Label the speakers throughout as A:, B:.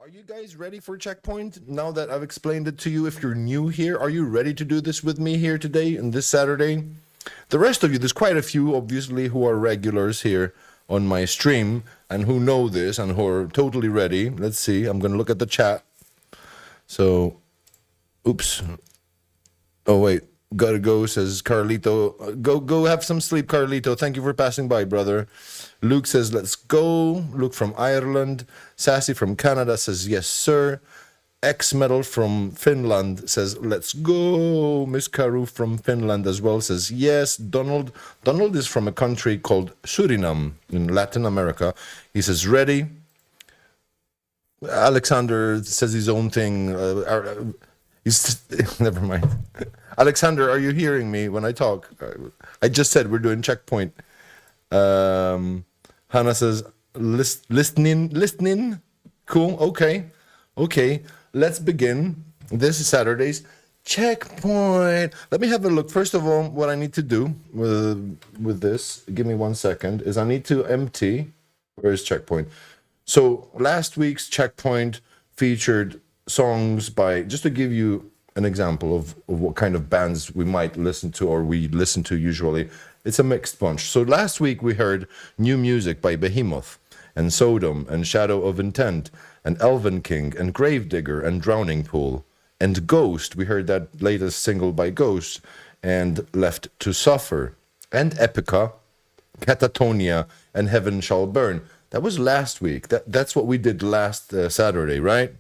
A: Are you guys ready for checkpoint? Now that I've explained it to you, if you're new here, are you ready to do this with me here today and this Saturday? The rest of you, there's quite a few, obviously, who are regulars here on my stream and who know this and who are totally ready. Let's see. I'm going to look at the chat. So, oops. Oh, wait. Gotta go, says Carlito. Go have some sleep, Carlito. Thank you for passing by, brother. Luke says, let's go. Luke from Ireland. Sassy from Canada says, yes, sir. X-Metal from Finland says, let's go. Miss Karu from Finland as well says, yes. Donald is from a country called Suriname in Latin America. He says, ready. Alexander says his own thing. Never mind. Alexander, are you hearing me when I talk? I just said we're doing checkpoint. Hannah says, listening. Cool, okay. Let's begin. This is Saturday's checkpoint. Let me have a look. First of all, what I need to do with this, give me 1 second, is I need to empty. Where is checkpoint? So last week's checkpoint featured songs by, just to give you an example of what kind of bands we might listen to or we listen to usually, it's a mixed bunch. So last week we heard new music by Behemoth and Sodom and Shadow of Intent and Elven King and Gravedigger and Drowning Pool and Ghost. We heard that latest single by Ghost and Left to Suffer and Epica, Catatonia and Heaven Shall Burn. That was last week. That's what we did last Saturday, right?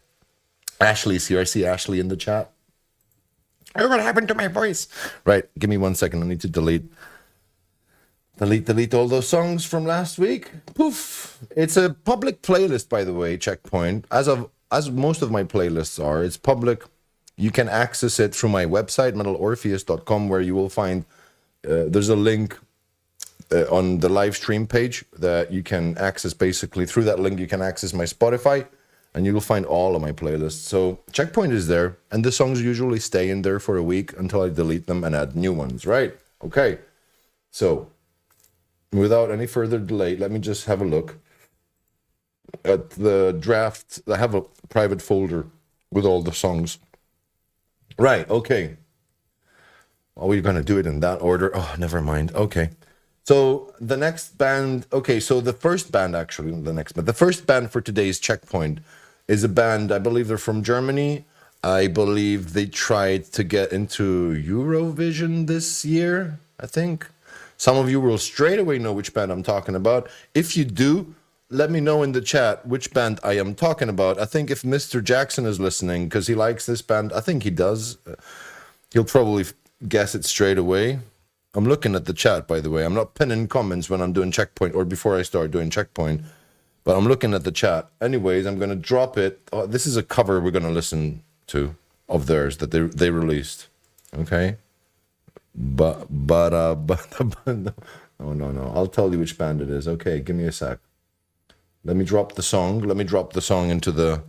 A: Ashley's here. I see Ashley in the chat. Oh, what happened to my voice? Right, give me 1 second. I need to delete all those songs from last week. Poof. It's a public playlist, by the way, checkpoint. As most of my playlists are, it's public. You can access it through my website, metalorpheus.com, where you will find there's a link on the live stream page that you can access. Basically, through that link, you can access my Spotify, and you will find all of my playlists. So checkpoint is there, and the songs usually stay in there for a week until I delete them and add new ones, right? Okay, so without any further delay, let me just have a look at the draft. I have a private folder with all the songs. Right, okay. Are we going to do it in that order? Oh, never mind. Okay. So the next band, okay, so the first band, actually, the first band for today's checkpoint is a band, I believe they're from Germany. I believe they tried to get into Eurovision this year, I think. Some of you will straight away know which band I'm talking about. If you do, let me know in the chat which band I am talking about. I think if Mr. Jackson is listening, because he likes this band, I think he does, he'll probably guess it straight away. I'm looking at the chat, by the way. I'm not pinning comments when I'm doing checkpoint or before I start doing checkpoint, but I'm looking at the chat. Anyways, I'm going to drop it. Oh, this is a cover we're going to listen to of theirs that they released. Okay? Oh, no. I'll tell you which band it is. Okay, give me a sec. Let me drop the song. Let me drop the song into the...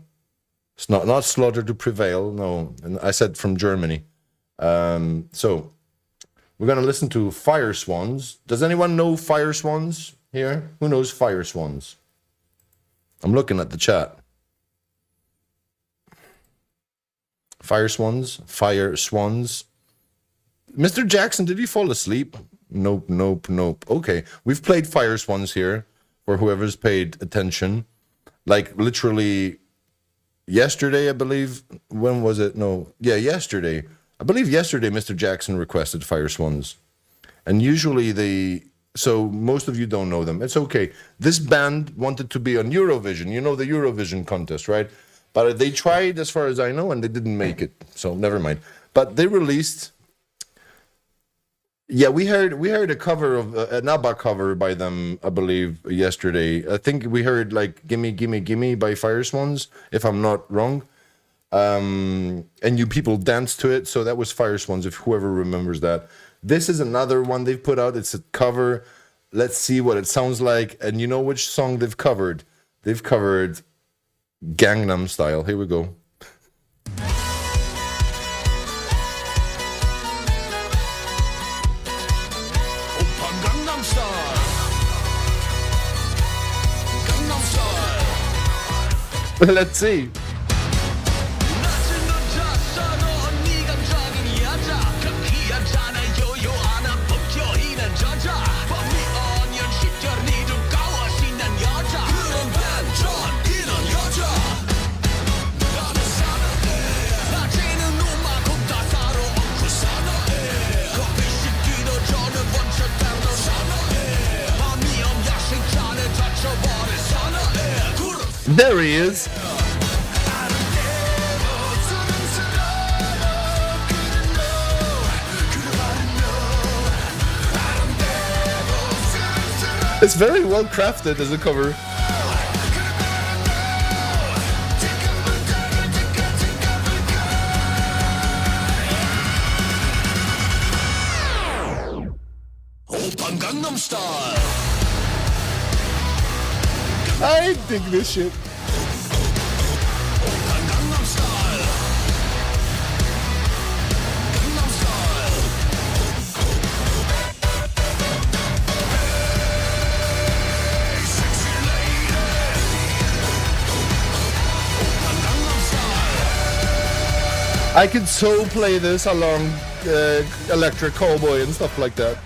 A: It's not Slaughter to Prevail. No, and I said from Germany. So... we're going to listen to Fire Swans. Does anyone know Fire Swans here? Who knows Fire Swans? I'm looking at the chat. Fire Swans? Fire Swans? Mr. Jackson, did you fall asleep? Nope. Okay, we've played Fire Swans here for whoever's paid attention. Like literally yesterday, I believe. When was it? No. Yeah, yesterday. I believe yesterday Mr. Jackson requested Fire Swans. And usually so most of you don't know them. It's okay. This band wanted to be on Eurovision. You know the Eurovision contest, right? But they tried, as far as I know, and they didn't make it. So never mind. But they released... Yeah, we heard a cover of an ABBA cover by them, I believe, yesterday. I think we heard like Gimme Gimme Gimme by Fire Swans, if I'm not wrong. And you people danced to it, so that was Fire Swans, if whoever remembers that. This is another one they've put out. It's a cover. Let's see what it sounds like. And you know which song they've covered? They've covered Gangnam Style. Here we go. Gangnam Style. Gangnam Style. Let's see. There he is. It's very well crafted as a cover.
B: Gangnam Style.
A: I dig this shit.
B: Gangnam Style. Gangnam Style. Hey, sexy lady. Gangnam Style.
A: I could so play this along Electric Cowboy and stuff like that.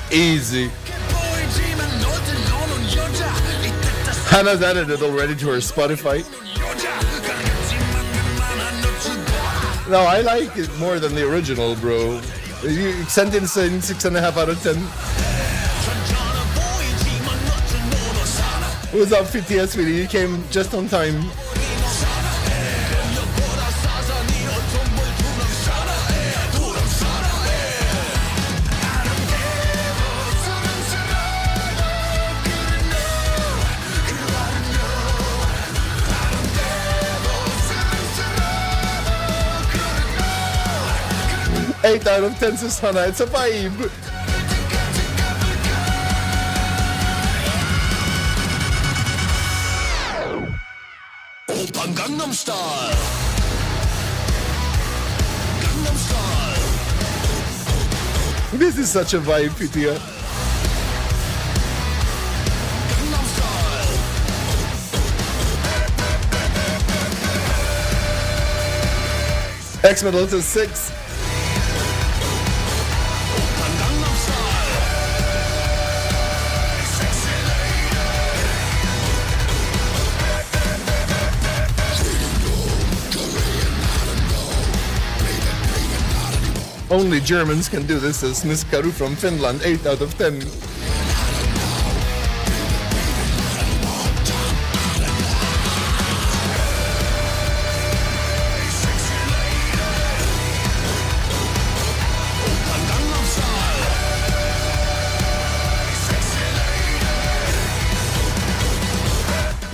A: Easy. Hannah's added it already to her Spotify. No, I like it more than the original, bro. You sent in 6.5 out of 10. What's up, FTS, sweetie? You came just on time. Eight out of 10 says Hannah. It's a vibe.
B: Gangnam Style. Gangnam Style.
A: This is such a vibe, Pitya.
B: Gangnam Style.
A: X-Metal to 6.
B: Gangnam Style. Sexy
A: Only Germans can do this, says Miss Karu from Finland. 8 out of 10.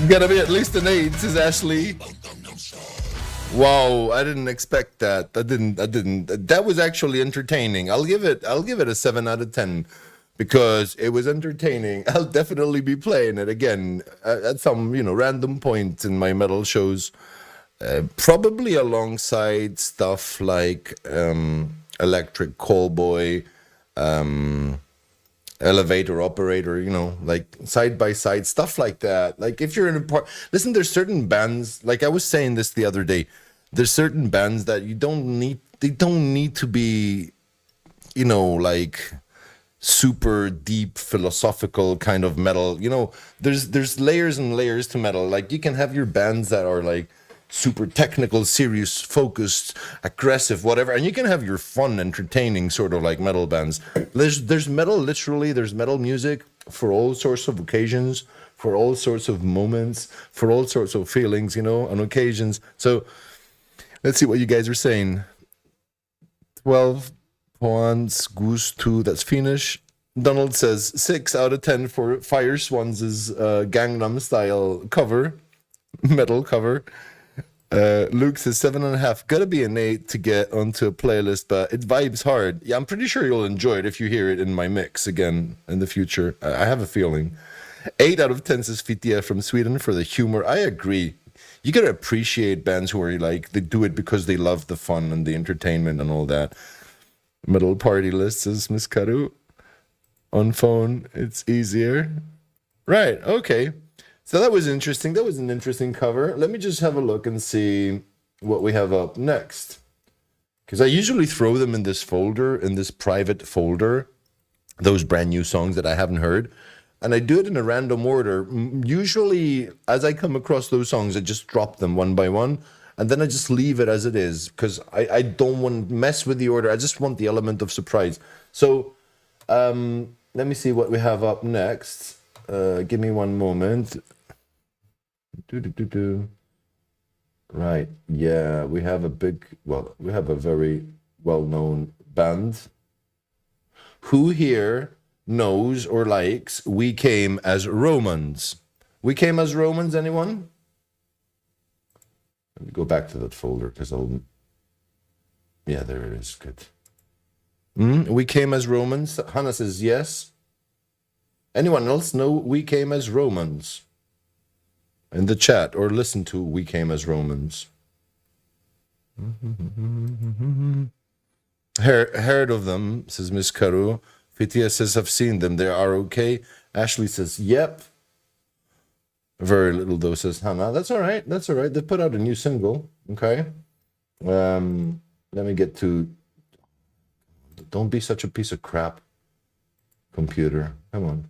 A: Gotta be at least an 8, says Ashley. Wow, I didn't expect that. I didn't. That was actually entertaining. I'll give it a 7 out of 10 because it was entertaining. I'll definitely be playing it again at some, random point in my metal shows. Probably alongside stuff like Electric Callboy, Elevator Operator, like side by side stuff like that. Like if you're in a part, listen, there's certain bands, like I was saying this the other day, there's certain bands that they don't need to be, like super deep philosophical kind of metal. There's layers and layers to metal. Like you can have your bands that are like super technical, serious, focused, aggressive, whatever, and you can have your fun, entertaining sort of like metal bands. There's metal, literally, there's metal music for all sorts of occasions, for all sorts of moments, for all sorts of feelings, on occasions. So let's see what you guys are saying. 12 points goes to, that's Finnish. Donald says 6 out of 10 for Fire Swans' Gangnam Style cover, metal cover. Luke says 7.5. Gotta be an 8 to get onto a playlist, but it vibes hard. Yeah, I'm pretty sure you'll enjoy it if you hear it in my mix again in the future. I have a feeling. 8 out of 10 says Fitia from Sweden for the humor. I agree. You gotta appreciate bands who are like, they do it because they love the fun and the entertainment and all that. Middle party list says Miss Karu. On phone, it's easier. Right, okay. So that was interesting. That was an interesting cover. Let me just have a look and see what we have up next. Because I usually throw them in this folder, in this private folder, those brand new songs that I haven't heard. And I do it in a random order. Usually, as I come across those songs, I just drop them one by one. And then I just leave it as it is. Because I don't want to mess with the order. I just want the element of surprise. So, let me see what we have up next. Give me one moment. Right. Yeah, we have a very well-known band. Who here knows or likes We Came as Romans? We Came as Romans, anyone? Let me go back to that folder because yeah, there it is. Good. We Came as Romans. Hannah says yes. Anyone else know We Came as Romans? In the chat, or listen to We Came as Romans. Heard of them, says Miss Karu. Fitia says, I've seen them. They are okay. Ashley says, yep. Very little though, says Hannah. That's all right. That's all right. They put out a new single. Okay. Let me get to... Don't be such a piece of crap, computer. Come on.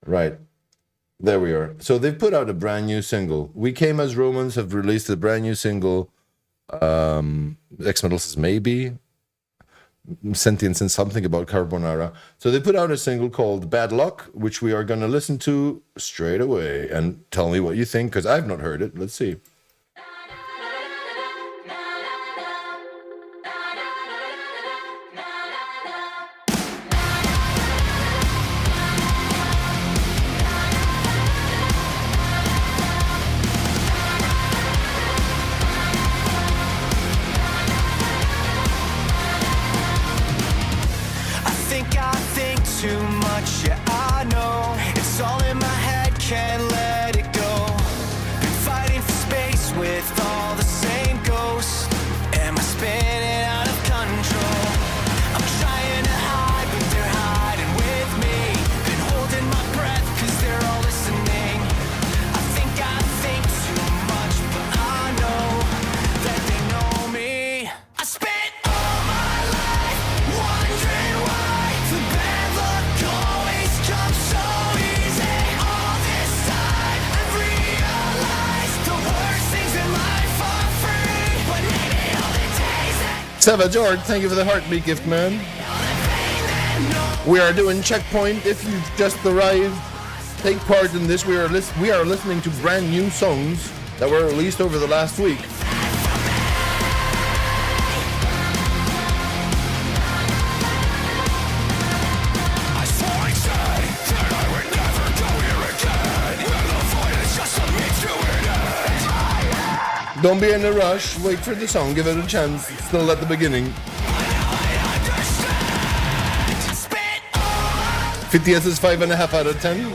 A: Right. There we are. So they've put out a brand new single. We Came as Romans have released a brand new single. X-Metal says maybe. Sentient says something about carbonara. So they put out a single called Bad Luck, which we are going to listen to straight away. And tell me what you think, because I've not heard it. Let's see.
B: Too much, yeah, I know. It's all in my head, can't let it go. Been fighting for space with all the same ghosts. Am I spinning out of control? I'm trying to hide, but they're hiding with me. Been holding my breath, cause they're all listening. I think too much, but I know that they know me. I spent all my life wondering why the bad luck always comes so easy. All this time I've realized the worst things in life are free. But maybe all the days that
A: Savage George, thank you for the heartbeat gift, man. We are doing Checkpoint. If you've just arrived, take part in this. We are listening to brand new songs that were released over the last week.
B: I swore I said that I would never go here again. When the void is just a means to an end.
A: Don't be in a rush. Wait for the song. Give it a chance. It's still at the beginning.
B: I understand. I spent all my
A: 50s is 5.5 out of 10.
B: The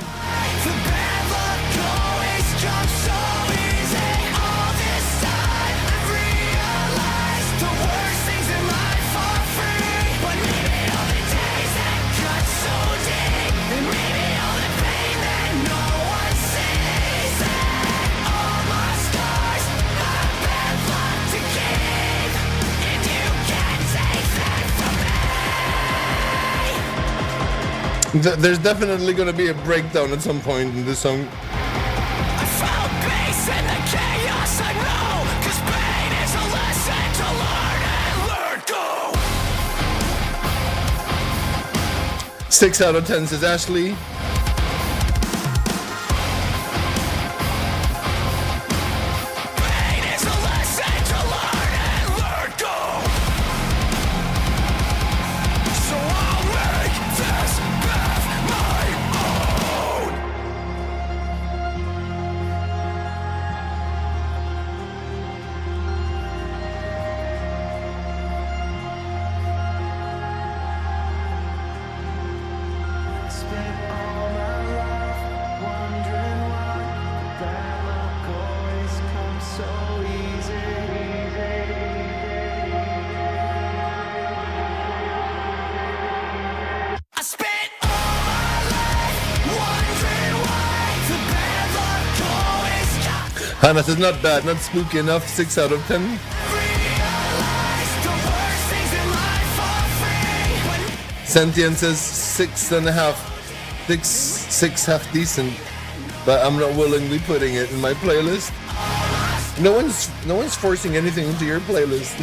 B: bad luck always comes so easy. All this time I've realized the worst things in life are free. But maybe all the days that cut so deep, and maybe all the pain that no one sees, and all my scars are bad luck to keep. And you can't take that from me.
A: There's definitely going to be a breakdown at some point in this song.
B: I found peace in the chaos, I know. 'Cause pain is a lesson to learn and let go.
A: 6 out of 10 says Ashley.
B: Pain is a lesson to learn and let go. So I'll make this path my own. Spent all my life wondering why bad luck always comes so easy. I spent all my life wondering why the bad luck always comes.
A: Hannah says not bad, not spooky enough. 6 out of 10.
B: Realize the worst things in life are free. When
A: Sentient says 6.5. 6 half decent, but I'm not willingly putting it in my playlist. No one's forcing anything into your playlist.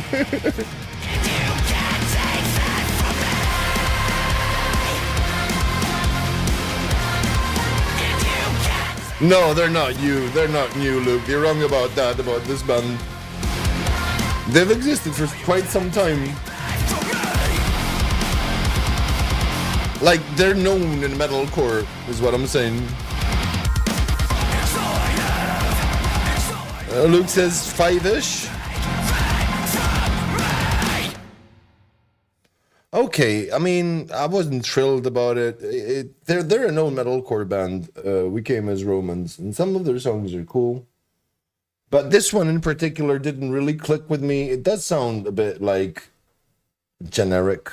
A: No, they're not you. They're not new, Luke. You're wrong about that, about this band. They've existed for quite some time. Like, they're known in metalcore, is what I'm saying. Luke says 5-ish. Okay, I mean, I wasn't thrilled about it. They're a known metalcore band. We Came as Romans, and some of their songs are cool. But this one in particular didn't really click with me. It does sound a bit like generic.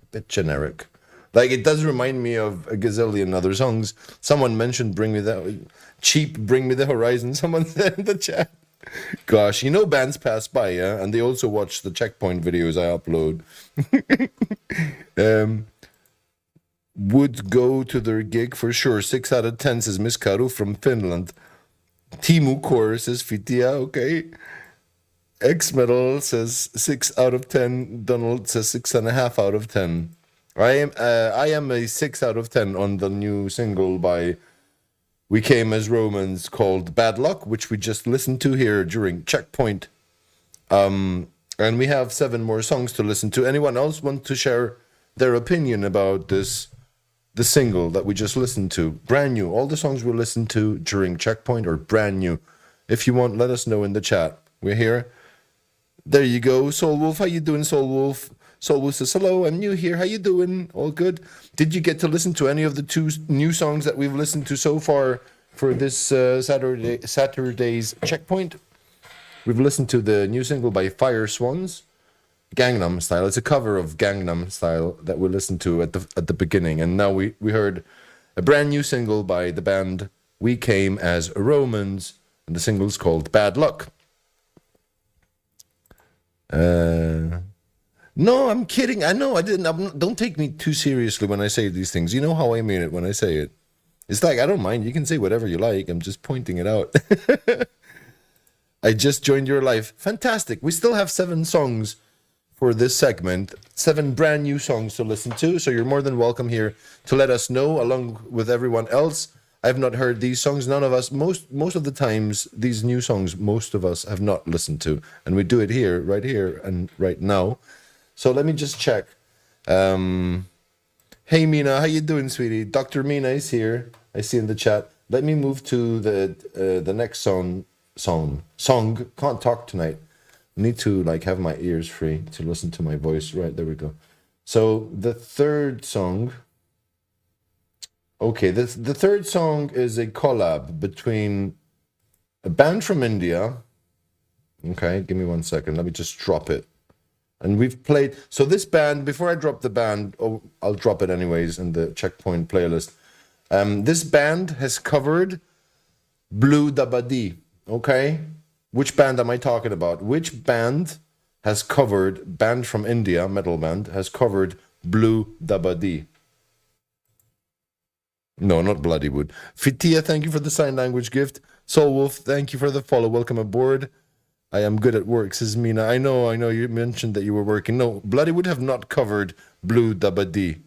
A: A bit generic. Like, it does remind me of a gazillion other songs. Someone mentioned Bring Me the Horizon. Someone said in the chat. Gosh, you know bands pass by, yeah? And they also watch the Checkpoint videos I upload. Would go to their gig for sure. 6 out of 10 says Miss Karu from Finland. Timu Core says Fitia, okay. X-Metal says 6 out of 10. Donald says 6.5 out of 10. I am a 6 out of 10 on the new single by We Came as Romans called Bad Luck, which we just listened to here during Checkpoint. And we have 7 more songs to listen to. Anyone else want to share their opinion about the single that we just listened to? Brand new. All the songs we listened to during Checkpoint are brand new. If you want, let us know in the chat. We're here. There you go. Soul Wolf, how you doing, Soul Wolf? Soul Wolf says, hello, I'm new here. How you doing? All good? Did you get to listen to any of the 2 new songs that we've listened to so far for this Saturday's Checkpoint? We've listened to the new single by Fire Swans, Gangnam Style. It's a cover of Gangnam Style that we listened to at the beginning. And now we heard a brand new single by the band We Came as Romans, and the single's called Bad Luck. No, I'm kidding. I know I didn't. Don't take me too seriously when I say these things. You know how I mean it when I say it. It's like, I don't mind. You can say whatever you like. I'm just pointing it out. I just joined your live. Fantastic. We still have 7 songs for this segment. 7 brand new songs to listen to. So you're more than welcome here to let us know, along with everyone else. I've not heard these songs. None of us, most of the times, these new songs, most of us have not listened to. And we do it right here, and right now. So let me just check. Hey, Mina, how you doing, sweetie? Dr. Mina is here. I see in the chat. Let me move to the next song. Can't talk tonight. Need to have my ears free to listen to my voice. Right, there we go. So the third song. Okay, the third song is a collab between a band from India. Okay, give me 1 second. Let me just drop it. And we've played, so this band, before I drop the band, I'll drop it anyways in the Checkpoint playlist. This band has covered Blue Dabadi, okay? Which band am I talking about? Which band has covered, band from India, metal band, has covered Blue Dabadi? No, not Bloodywood. Fitia, thank you for the sign language gift. Soul Wolf, thank you for the follow. Welcome aboard. I am good at work, says Mina. I know, you mentioned that you were working. No, Bloodywood have not covered Blue Dabadi.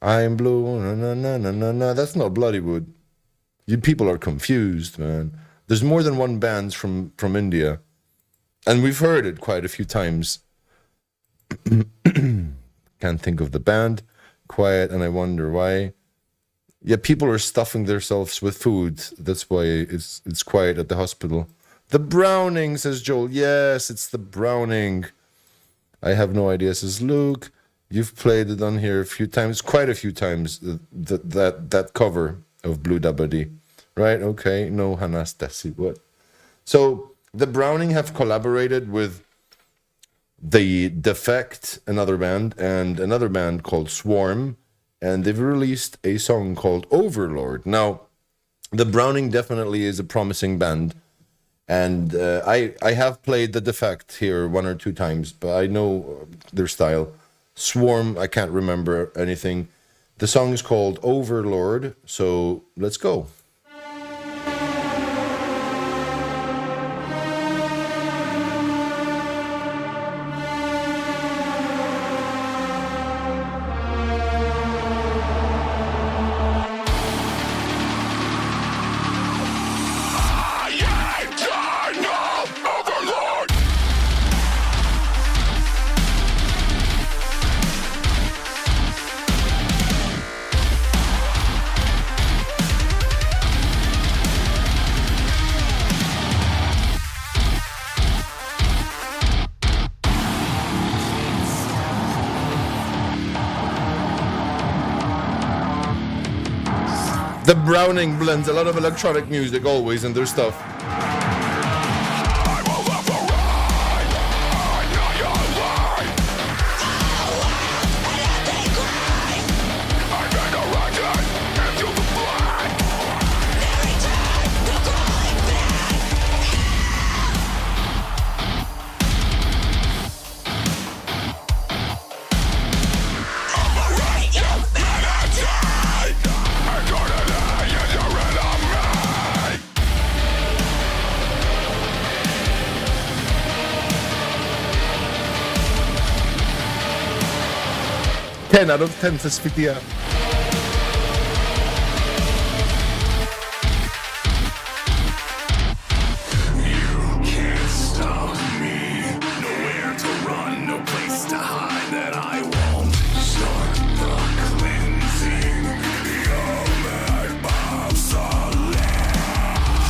A: I'm blue, na. That's not Bloodywood. You people are confused, man. There's more than one band from India. And we've heard it quite a few times. Can't think of the band. Quiet, and I wonder why. Yeah, people are stuffing themselves with food. That's why it's quiet at the hospital. The Browning, says Joel. Yes, it's the Browning. I have no idea, says Luke. You've played it on here a few times, quite a few times, that cover of Blue Dabadi. Right, okay. No, Hanastasi, what? So, the Browning have collaborated with The Defect, another band, and another band called Swarm, and they've released a song called Overlord. Now, the Browning definitely is a promising band. And I have played The Defect here 1 or 2 times, but I know their style. Swarm, I can't remember anything. The song is called Overlord, so let's go. The Browning blends a lot of electronic music always in their stuff. Ten out of 10 says Fitia.
B: Can't stop me. Nowhere to run, no place to hide that I won't. Start the cleansing. Your mad obsolete.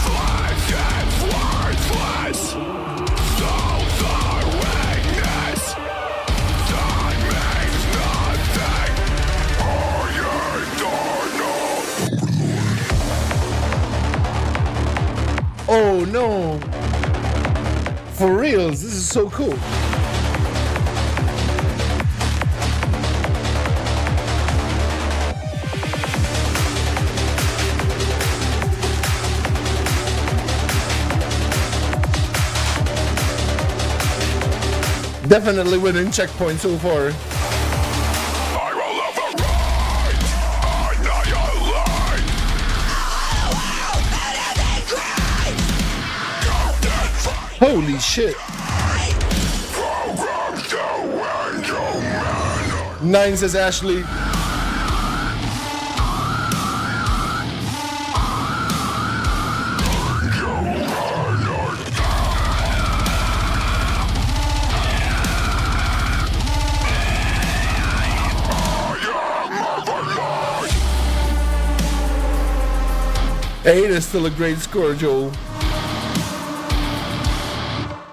B: Flesh and flightless. So the weakness. That means nothing. Oh, you don't know.
A: Oh no! For reals, this is so cool. Definitely winning checkpoint so far.
B: I will override, annihilate.
A: Holy shit.
B: Programs to end humanity.
A: 9 says Ashley. Eight is still a great score, Joel.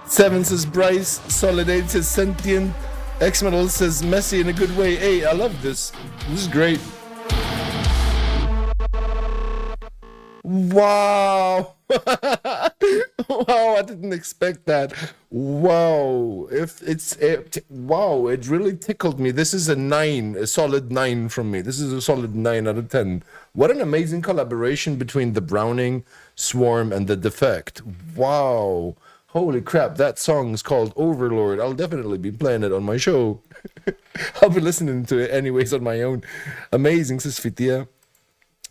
A: 7 says Bryce. Solid 8 says Sentient. X-Metal says messy in a good way. Hey, I love this. This is great. Wow. Wow, I didn't expect that. Wow. Wow, it really tickled me. This is a 9, a solid 9 from me. This is a solid 9 out of 10. What an amazing collaboration between the Browning, Swarm, and the Defect. Wow. Holy crap, that song is called Overlord. I'll definitely be playing it on my show. I'll be listening to it anyways on my own. Amazing, says Fitia.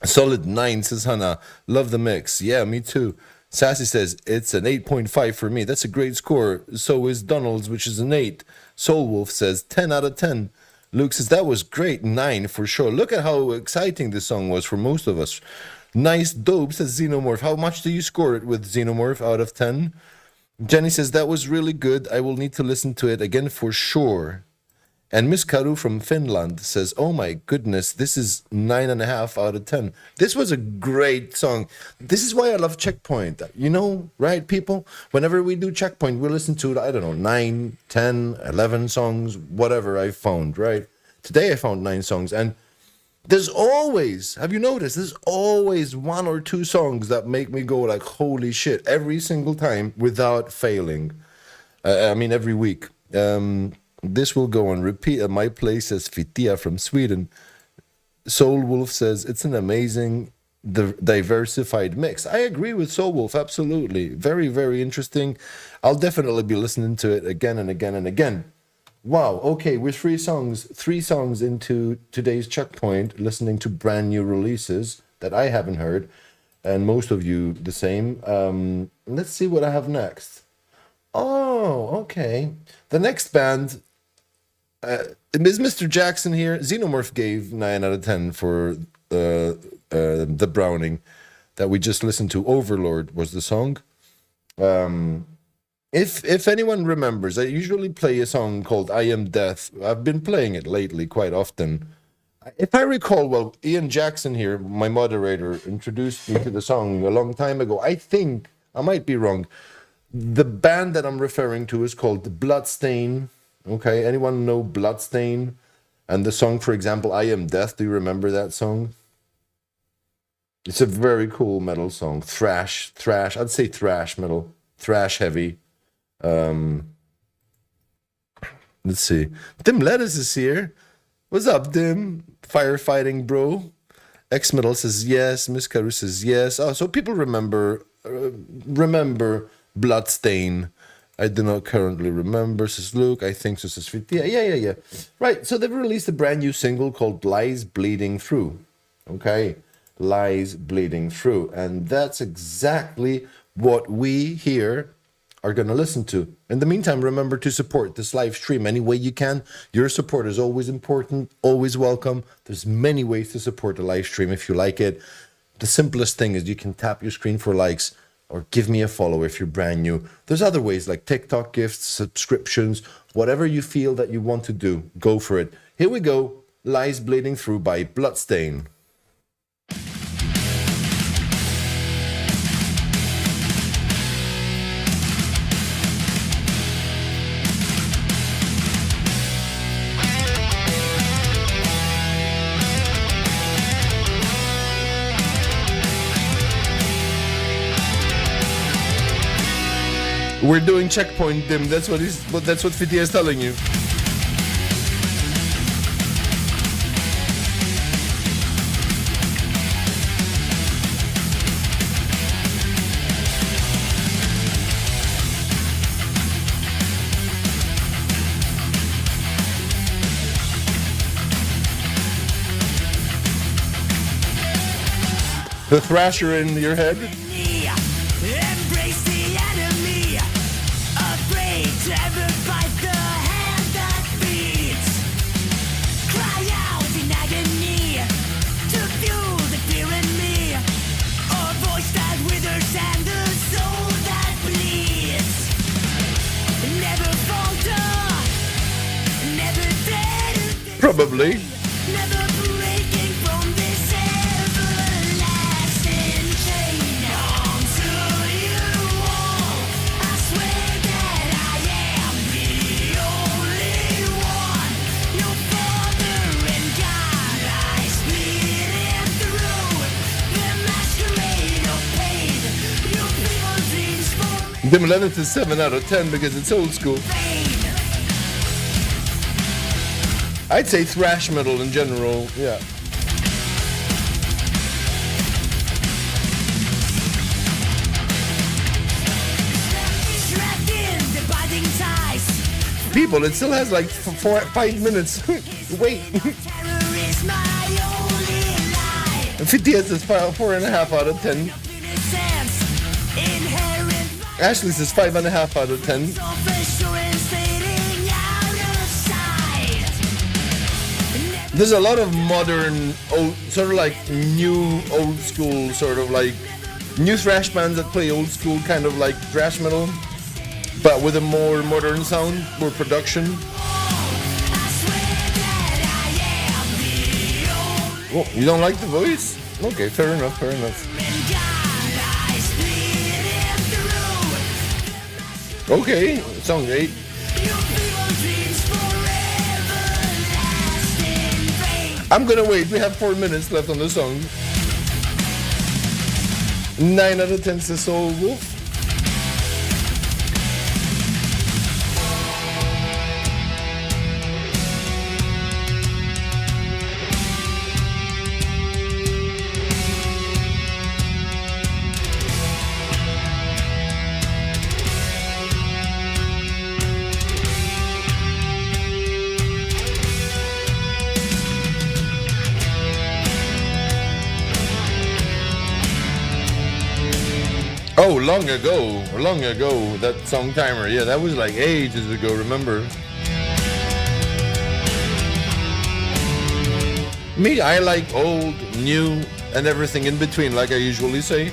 A: Solid 9, says Hannah. Love the mix. Yeah, me too. Sassy says, it's an 8.5 for me. That's a great score. So is Donald's, which is an 8. Soulwolf says, 10 out of 10. Luke says, that was great. 9 for sure. Look at how exciting this song was for most of us. Nice dope, says Xenomorph. How much do you score it with, Xenomorph, out of 10? Jenny says, that was really good. I will need to listen to it again for sure. And Miss Karu from Finland says, oh my goodness, this is 9.5 out of 10. This was a great song. This is why I love Checkpoint. You know, right, people? Whenever we do Checkpoint, we listen to, I don't know, 9, 10, 11 songs, whatever I found, right? Today I found 9 songs. And there's always, have you noticed, there's always 1 or 2 songs that make me go like, holy shit, every single time without failing. Every week. This will go on repeat at my place, says Fitia from Sweden. Soul Wolf says, it's an amazing, diversified mix. I agree with Soul Wolf, absolutely. Very, very interesting. I'll definitely be listening to it again and again and again. Wow, okay, we're 3 songs into today's Checkpoint, listening to brand new releases that I haven't heard, and most of you the same. Let's see what I have next. Oh, okay. The next band is Mr. Jackson here. Xenomorph gave 9 out of 10 for the Browning that we just listened to. Overlord was the song. If anyone remembers, I usually play a song called I Am Death. I've been playing it lately quite often. If I recall well, Ian Jackson here, my moderator, introduced me to the song a long time ago. I think, I might be wrong, the band that I'm referring to is called Bloodstain. Okay, anyone know Bloodstain? And the song, for example, I Am Death, do you remember that song? It's a very cool metal song. Thrash. I'd say thrash metal. Thrash heavy. Let's see. Dim Lettuce is here. What's up, Dim? Firefighting bro. X Metal says yes. Miss Karu says yes. Oh, so people remember Bloodstain. I do not currently remember, says Luke. I think so, says Fit. Yeah. Right, so they've released a brand new single called Lies Bleeding Through. Okay, Lies Bleeding Through. And that's exactly what we here are going to listen to. In the meantime, remember to support this live stream any way you can. Your support is always important, always welcome. There's many ways to support the live stream if you like it. The simplest thing is you can tap your screen for likes or give me a follow if you're brand new. There's other ways like TikTok gifts, subscriptions, whatever you feel that you want to do, go for it. Here we go, Lies Bleeding Through by Bloodstain. We're doing checkpoint, Dim. That's what Fiti is telling you. The thrasher in your head.
B: Embrace the enemy, afraid to ever bite the hand that feeds. Cry out in agony to fuel the fear in me, a voice that withers and a soul that bleeds. Never falter, never dead.
A: Probably.
B: Never breaking from this everlasting chain. Onto you all, I swear that I am the only one. Your father and God, eyes bleeding through the masquerade of pain. Your people dreams for
A: Dim 11 is 7 out of 10 because it's old school.
B: pain.
A: I'd say thrash metal in general, yeah.
B: Trapped in the binding ties.
A: People, it still has like 5 minutes. Wait.
B: Terror is my only life.
A: 50 says 4.5 out of 10.
B: Innocence, inherent
A: Ashley says 5.5 out of 10.
B: self-assurance fading out of sight.
A: There's a lot of modern, old, sort of like new old school, sort of like new thrash bands that play old school kind of like thrash metal, but with a more modern sound, more production.
B: I swear that I am the only
A: Oh, you don't like the voice? Okay, fair enough.
B: God, eyes bleeding through.
A: Okay, song 8.
B: Your people dreams forever lasting pain.
A: I'm gonna wait, we have 4 minutes left on the song. 9 out of 10 says Soul Wolf. Oh, long ago, that song Timer. Yeah, that was like ages ago, remember? Me, I like old, new, and everything in between, like I usually say.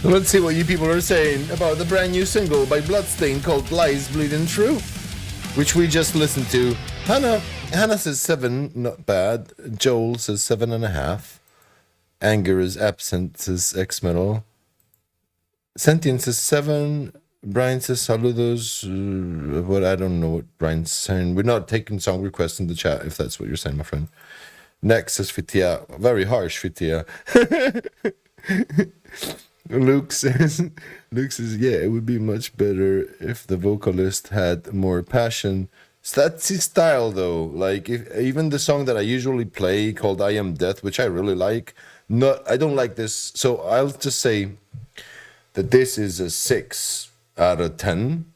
A: Let's see what you people are saying about the brand new single by Bloodstained called Lies Bleeding Through, which we just listened to. Hannah says 7, not bad. Joel says 7.5. Anger is absent, says X-Metal. Sentient says 7. Brian says saludos. What I don't know what Brian's saying. We're not taking song requests in the chat, if that's what you're saying, my friend. Next says Fitia. Very harsh, Fitia. Luke says, yeah, it would be much better if the vocalist had more passion. That's his style, though. Like, if even the song that I usually play called I Am Death, which I really like, I don't like this. So I'll just say that this is a 6 out of 10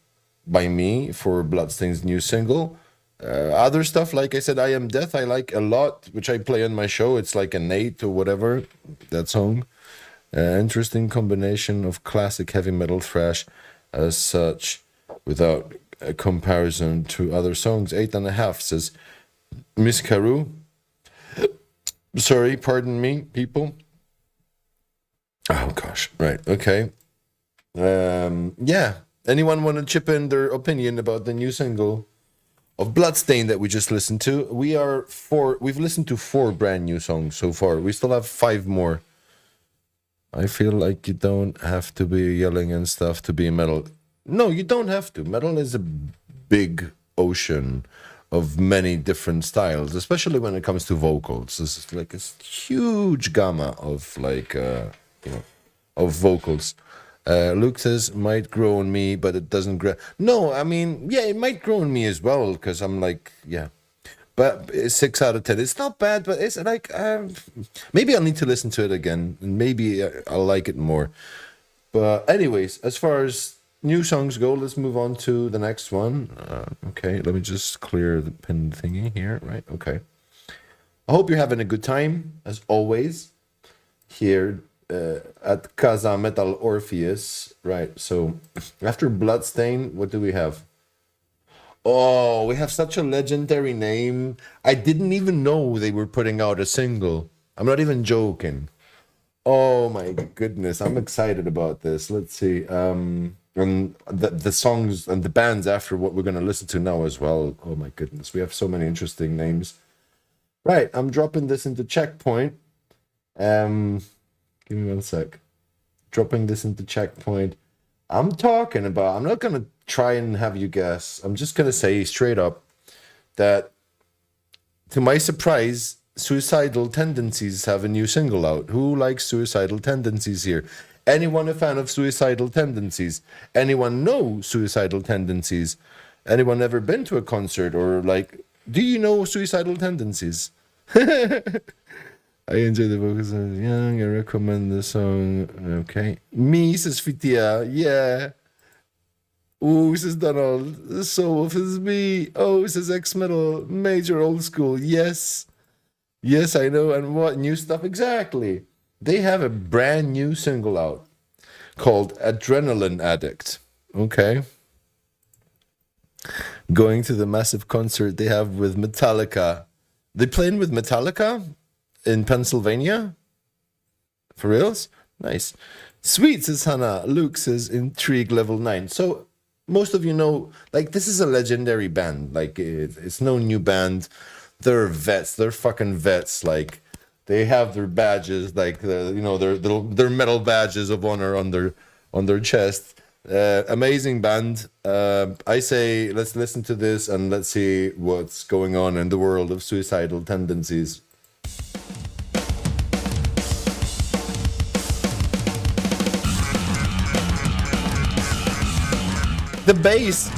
A: by me for Bloodstained's new single. Other stuff, like I said, I Am Death, I like a lot, which I play on my show. It's like an 8 or whatever, that song. Interesting combination of classic heavy metal thrash as such, without a comparison to other songs. 8.5, says Miss Carew. Sorry, pardon me, people. Oh gosh, right, okay. Yeah, anyone want to chip in their opinion about the new single of Bloodstained that we just listened to? We've listened to 4 brand new songs so far. We still have 5 more. I feel like you don't have to be yelling and stuff to be metal. No, you don't have to. Metal is a big ocean of many different styles, especially when it comes to vocals. This is like a huge gamma of of vocals. Luke says, might grow on me, but it doesn't grow. No, I mean, yeah, it might grow on me as well, because I'm like, yeah. But 6 out of 10. It's not bad, but it's like, maybe I'll need to listen to it again, and maybe I'll like it more. But anyways, as far as new songs go, let's move on to the next one. Okay, let me just clear the pin thingy here, right? Okay. I hope you're having a good time, as always, here at Casa Metal Orpheus. Right, so after Bloodstained, what do we have? Oh, we have such a legendary name. I didn't even know they were putting out a single. I'm not even joking. Oh my goodness, I'm excited about this. Let's see. And the songs and the bands after what we're going to listen to now as well. Oh my goodness, we have so many interesting names. Right, I'm dropping this into Checkpoint. Give me one sec. Dropping this into Checkpoint. I'm not going to try and have you guess. I'm just going to say straight up that, to my surprise, Suicidal Tendencies have a new single out. Who likes Suicidal Tendencies here? Anyone a fan of Suicidal Tendencies? Anyone know Suicidal Tendencies? Anyone ever been to a concert, or like, do you know Suicidal Tendencies? I enjoy the vocals. Young, I recommend the song. Okay. Me, says Fitia. Yeah. Ooh, says Donald. So is me. Oh, says X-Metal. Major old school. Yes. Yes, I know. And what new stuff? Exactly. They have a brand new single out called Adrenaline Addict. Okay. Going to the massive concert they have with Metallica. They playing with Metallica in Pennsylvania? For reals? Nice. Sweet, says Hannah. Luke says Intrigue level 9. So most of you know, like, this is a legendary band. Like, it's no new band. They're vets. They're fucking vets. Like, they have their badges, like, their metal badges of honor on their chest. Amazing band. I say let's listen to this and let's see what's going on in the world of Suicidal Tendencies. The bass.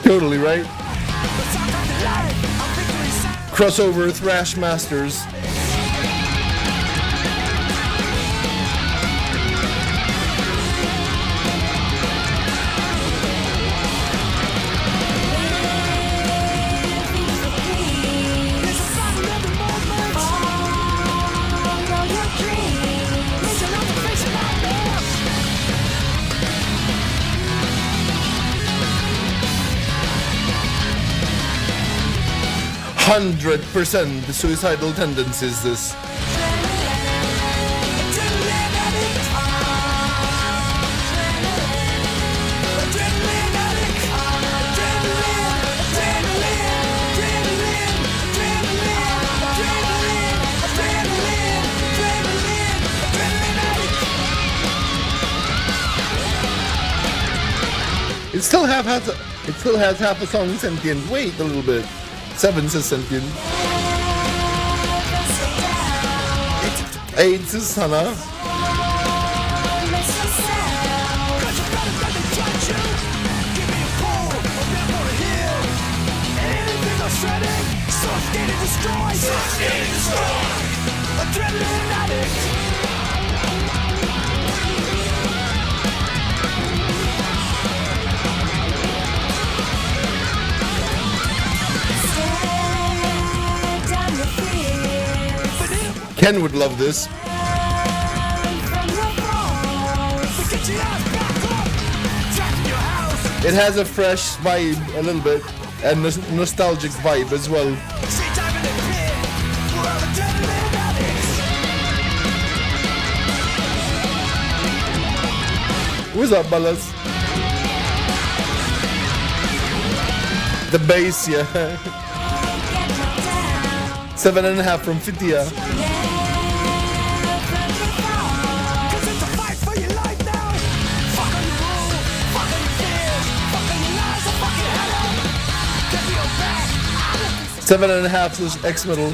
A: Totally right. Crossover thrash masters. %, the suicidal tendencies. This. It still has half a song sentient. Wait a little bit. 7 says sentient. 8 says Hannah. Ken would love this. It has a fresh vibe a little bit and nostalgic vibe as well. What's up, Ballas? The bass, yeah. 7.5 from Fitia. Seven and a half is X-Metal.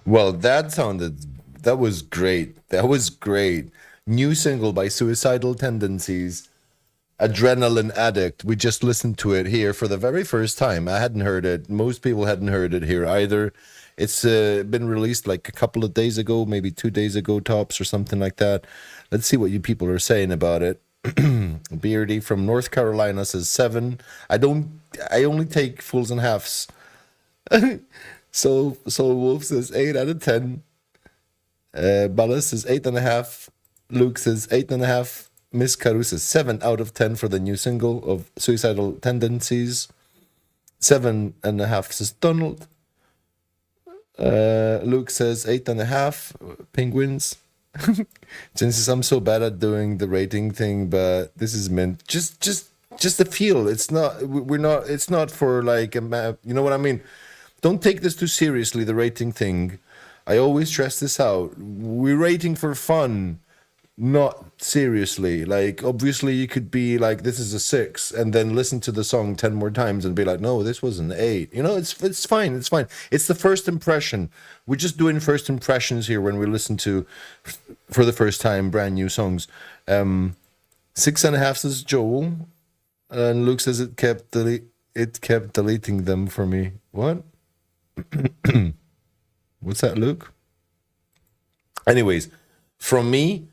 A: Well, that was great. That was great. New single by Suicidal Tendencies. Adrenaline Addict. We just listened to it here for the very first time. I hadn't heard it. Most people hadn't heard it here either. It's been released like a couple of days ago, maybe 2 days ago tops or something like that. Let's see what you people are saying about it. Beardy from North Carolina says 7. I only take fulls and halves. So Wolf says 8 out of 10. Ballas says 8.5. Luke says 8.5. Miss Caru says 7 out of 10 for the new single of Suicidal Tendencies. 7.5 says Donald. Luke says 8.5. Penguins. Jen says I'm so bad at doing the rating thing, but this is meant just the feel. It's not. We're not. It's not for like a map. You know what I mean? Don't take this too seriously. The rating thing. I always stress this out. We're rating for fun. Not seriously. Like, obviously you could be like, this is a 6, and then listen to the song 10 more times and be like, no, this was an 8. You know, it's fine. It's fine. It's the first impression. We're just doing first impressions here when we listen to, for the first time, brand new songs. 6.5 says Joel, and Luke says it kept deleting them for me. What? What's that, Luke? Anyways, from me,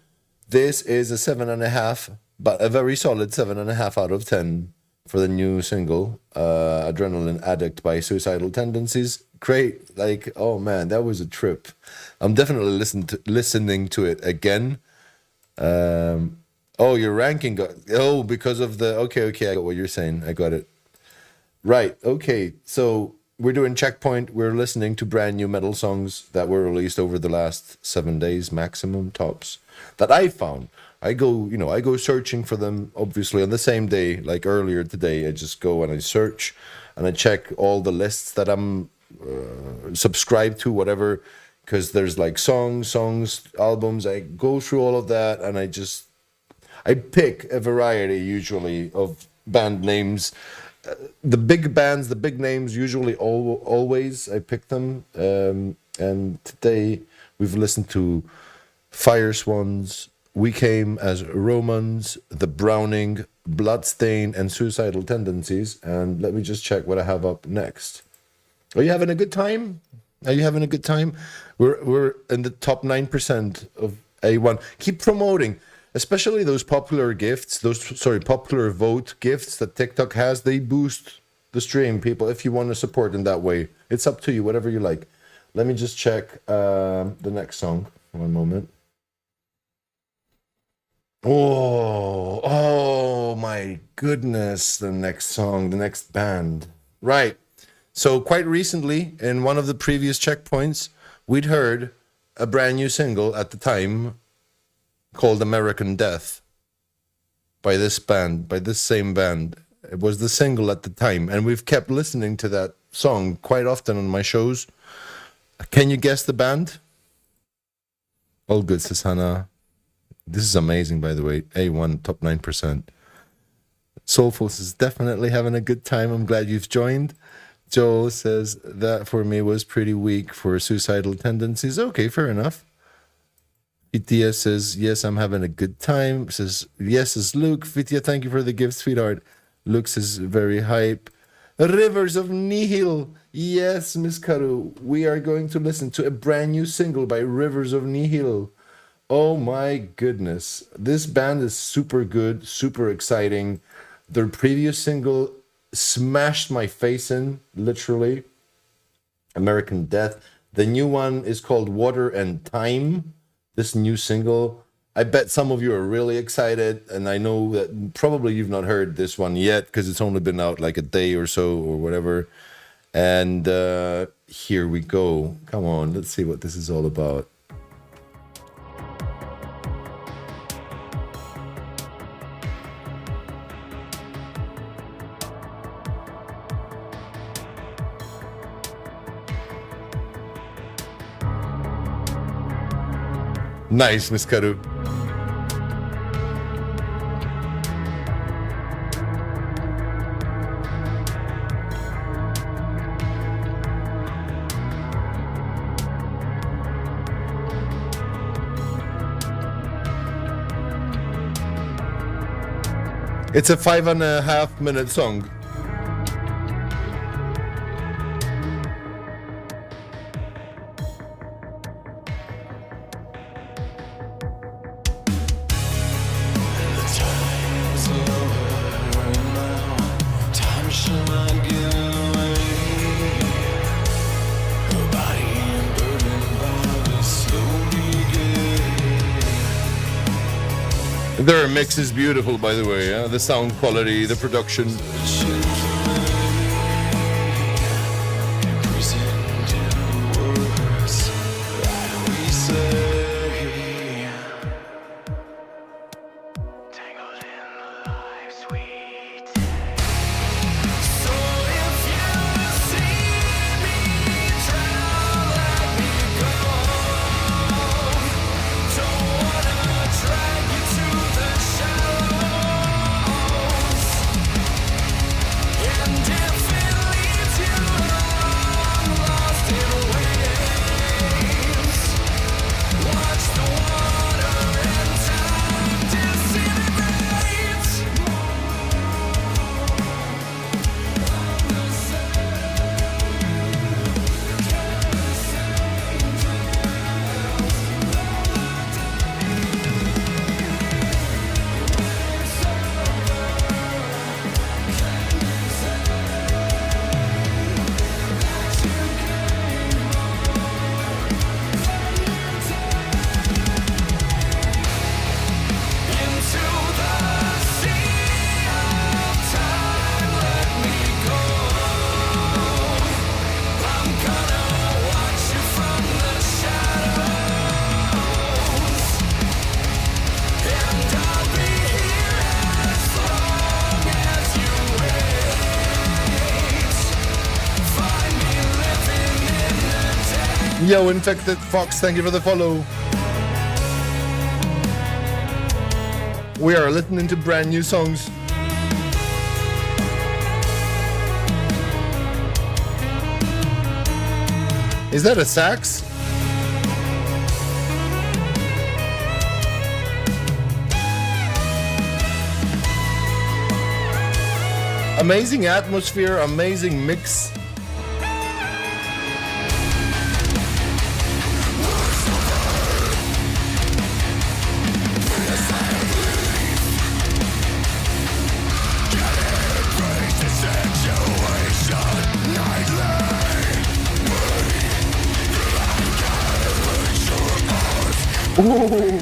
A: this is a 7.5, but a very solid 7.5 out of 10 for the new single, Adrenaline Addict by Suicidal Tendencies. Great. Like, oh man, that was a trip. I'm definitely listening to it again. Oh, your ranking because of the... Okay, I got what you're saying. I got it. Right, okay. So we're doing Checkpoint. We're listening to brand new metal songs that were released over the last 7 days, maximum tops, that I found. I go searching for them, obviously, on the same day, like earlier today. I just go and I search and I check all the lists that I'm subscribed to, whatever because there's like songs, albums. I go through all of that, and I pick a variety usually of band names. The big bands, the big names, usually always I pick them. And today we've listened to Fire Swans, We Came as Romans, The Browning, Bloodstain, and Suicidal Tendencies. And let me just check what I have up next. Are you having a good time? Are you having a good time? We're in the top 9% of A1. Keep promoting, especially those popular gifts, popular vote gifts that TikTok has. They boost the stream, people, if you want to support in that way. It's up to you, whatever you like. Let me just check the next song. One moment. Oh my goodness, the next song, the next band. Right. So quite recently, in one of the previous checkpoints, we'd heard a brand new single at the time called American Death by this band, by this same band. It was the single at the time, and we've kept listening to that song quite often on my shows. Can you guess the band? All good, says Hannah. This is amazing, by the way. A1, top 9%. Soulful is definitely having a good time. I'm glad you've joined. Joel says, that for me was pretty weak for Suicidal Tendencies. Okay, fair enough. Vitia says, yes, I'm having a good time. Says, yes, is Luke. Vitia, thank you for the gift, sweetheart. Luke says, very hype. Rivers of Nihil. Yes, Miss Karu. We are going to listen to a brand new single by Rivers of Nihil. Oh my goodness. This band is super good, super exciting. Their previous single smashed my face in, literally. American Death. The new one is called Water and Time. This new single. I bet some of you are really excited, and I know that probably you've not heard this one yet because it's only been out like a day or so or whatever. And here we go. Come on, let's see what this is all about. Nice, Miss Karu. It's a 5.5 minute song. Their mix is beautiful, by the way. The sound quality, the production. Yo, Infected Fox, thank you for the follow. We are listening to brand new songs. Is that a sax? Amazing atmosphere, amazing mix. Ooh.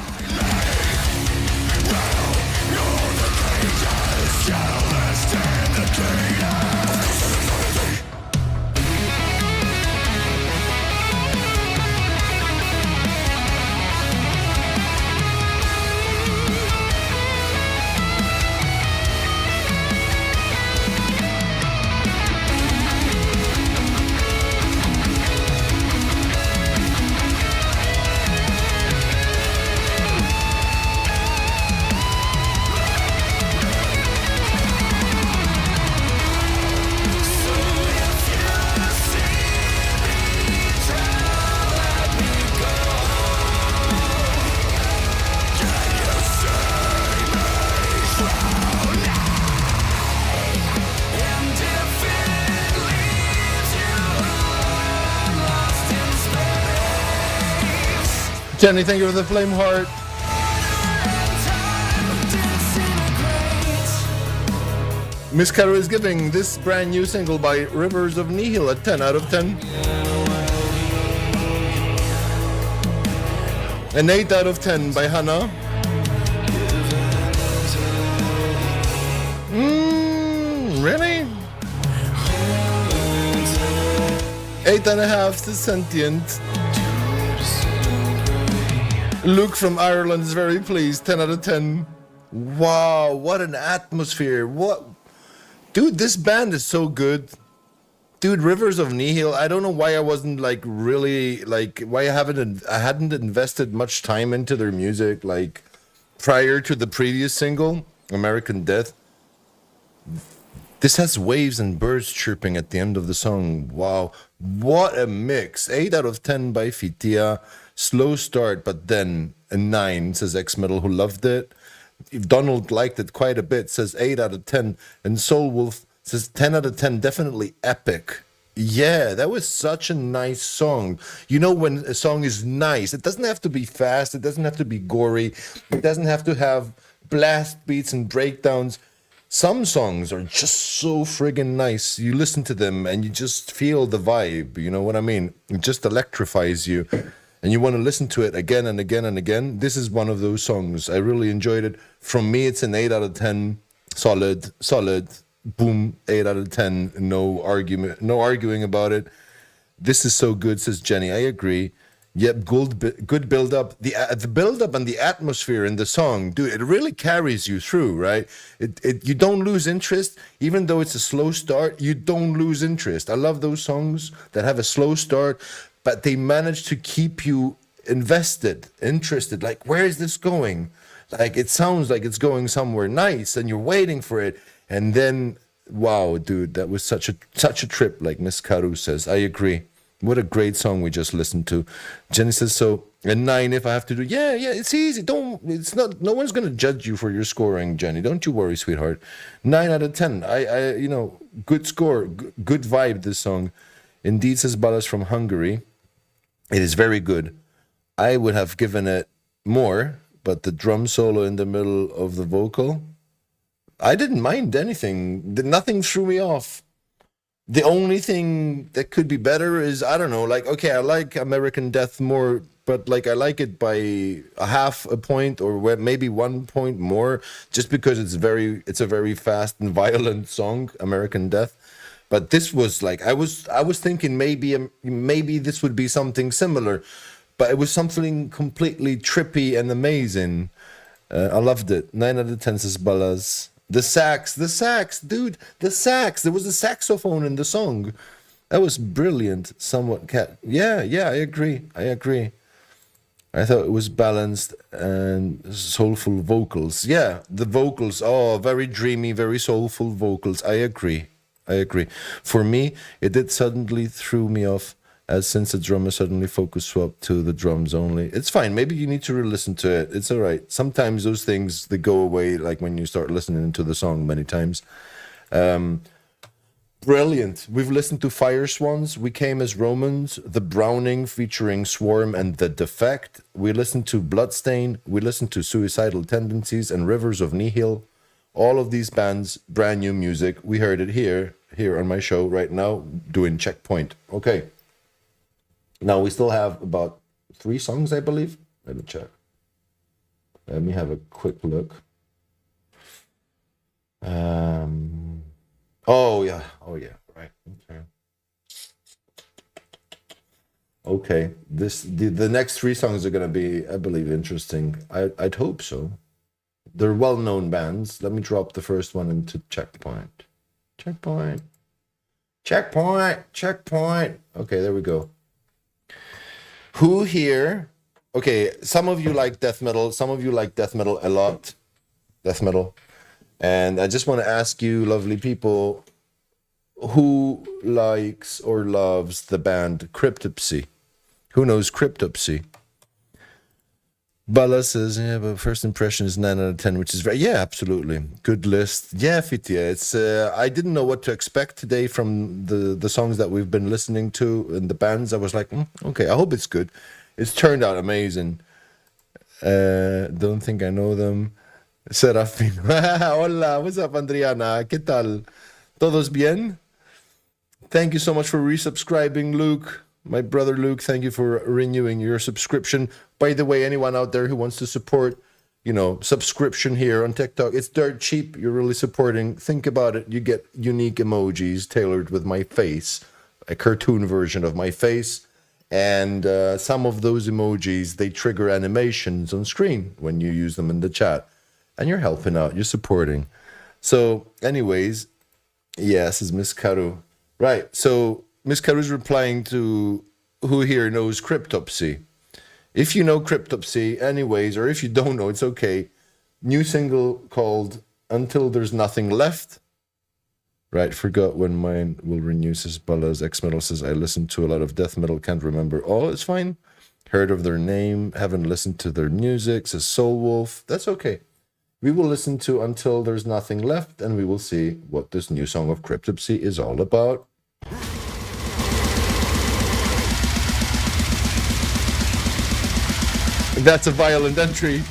A: Jenny, thank you for the flame heart. Miss Caro is giving this brand new single by Rivers of Nihil a 10 out of 10. An 8 out of 10 by Hannah. Really? 8.5 to Sentient. Luke from Ireland is very pleased. 10 out of 10. Wow, what an atmosphere. What? Dude, this band is so good. Dude, Rivers of Nihil, I don't know why I wasn't like really like why I hadn't invested much time into their music like prior to the previous single, American Death. This has waves and birds chirping at the end of the song. Wow, what a mix. 8 out of 10 by Fitia. Slow start, but then a 9, says X-Metal, who loved it. If Donald liked it quite a bit, says 8 out of 10. And Soul Wolf says 10 out of 10, definitely epic. Yeah, that was such a nice song. You know, when a song is nice, it doesn't have to be fast, it doesn't have to be gory, it doesn't have to have blast beats and breakdowns. Some songs are just so friggin' nice. You listen to them and you just feel the vibe, you know what I mean? It just electrifies you. And you want to listen to it again and again and again. This is one of those songs. I really enjoyed it. From me, it's an 8 out of 10. Solid. Boom, 8 out of 10. No arguing about it. This is so good, says Jenny. I agree. Yep, good build up. The build up and the atmosphere in the song, dude, it really carries you through, right? You don't lose interest, even though it's a slow start. You don't lose interest. I love those songs that have a slow start, but they manage to keep you invested, interested. Like, where is this going? Like, it sounds like it's going somewhere nice, and you're waiting for it. And then, wow, dude, that was such a trip, like Miss Karu says. I agree. What a great song we just listened to. Jenny says, so a 9 if I have to do. Yeah, it's easy. No one's going to judge you for your scoring, Jenny. Don't you worry, sweetheart. 9 out of 10. Good score, good vibe, this song. Indeed, says Balas from Hungary. It is very good. I would have given it more, but the drum solo in the middle of the vocal, I didn't mind anything. Nothing threw me off. The only thing that could be better is, I don't know, like, okay, I like American Death more, but like I like it by a half a point or maybe 1 point more, just because it's a very fast and violent song, American Death. But this was like, I was thinking maybe this would be something similar, but it was something completely trippy and amazing. I loved it. 9 out of 10 says Ballas. The sax, dude, the sax. There was a saxophone in the song. That was brilliant. Somewhat yeah, I agree. I thought it was balanced and soulful vocals. Yeah, the vocals, oh, very dreamy, very soulful vocals. I agree. For me, it did suddenly threw me off, as since the drummer suddenly focus swapped to the drums only. It's fine. Maybe you need to re-listen to it. It's all right. Sometimes those things, they go away, like when you start listening to the song many times. Brilliant. We've listened to Fire Swans, We Came as Romans, The Browning featuring Swarm and The Defect. We listened to Bloodstain. We listened to Suicidal Tendencies and Rivers of Nihil. All of these bands, brand new music. We heard it here on my show right now, doing Checkpoint. Okay. Now we still have about 3 songs, I believe. Let me check. Let me have a quick look. Oh yeah, right. Okay. The next 3 songs are gonna be, I believe, interesting. I'd hope so. They're well-known bands. Let me drop the first one into Checkpoint. Checkpoint. Okay, there we go. Who here? Okay, some of you like death metal. Some of you like death metal a lot. Death metal. And I just want to ask you, lovely people, who likes or loves the band Cryptopsy? Who knows Cryptopsy? Bala says, yeah, but first impression is 9 out of 10, which is very, yeah, absolutely. Good list. Yeah, Fitya, it's, I didn't know what to expect today from the songs that we've been listening to and the bands. I was like, okay, I hope it's good. It's turned out amazing. Don't think I know them. Serafin. Hola, what's up, Adriana? ¿Qué tal? ¿Todos bien? Thank you so much for resubscribing, Luke. My brother Luke, thank you for renewing your subscription. By the way, anyone out there who wants to support, subscription here on TikTok, it's dirt cheap. You're really supporting. Think about it. You get unique emojis tailored with my face, a cartoon version of my face. And some of those emojis, they trigger animations on screen when you use them in the chat. And you're helping out. You're supporting. So anyways, yes, is Miss Karu. Right. So Miss Karu is replying to who here knows Cryptopsy. If you know Cryptopsy anyways, or if you don't know, it's okay. New single called Until There's Nothing Left. Right. Forgot when mine will renew, says Ballas. X-Metal says, I listen to a lot of death metal. Can't remember. Oh, it's fine. Heard of their name. Haven't listened to their music, says Soul Wolf. That's okay. We will listen to Until There's Nothing Left, and we will see what this new song of Cryptopsy is all about. That's a violent entry.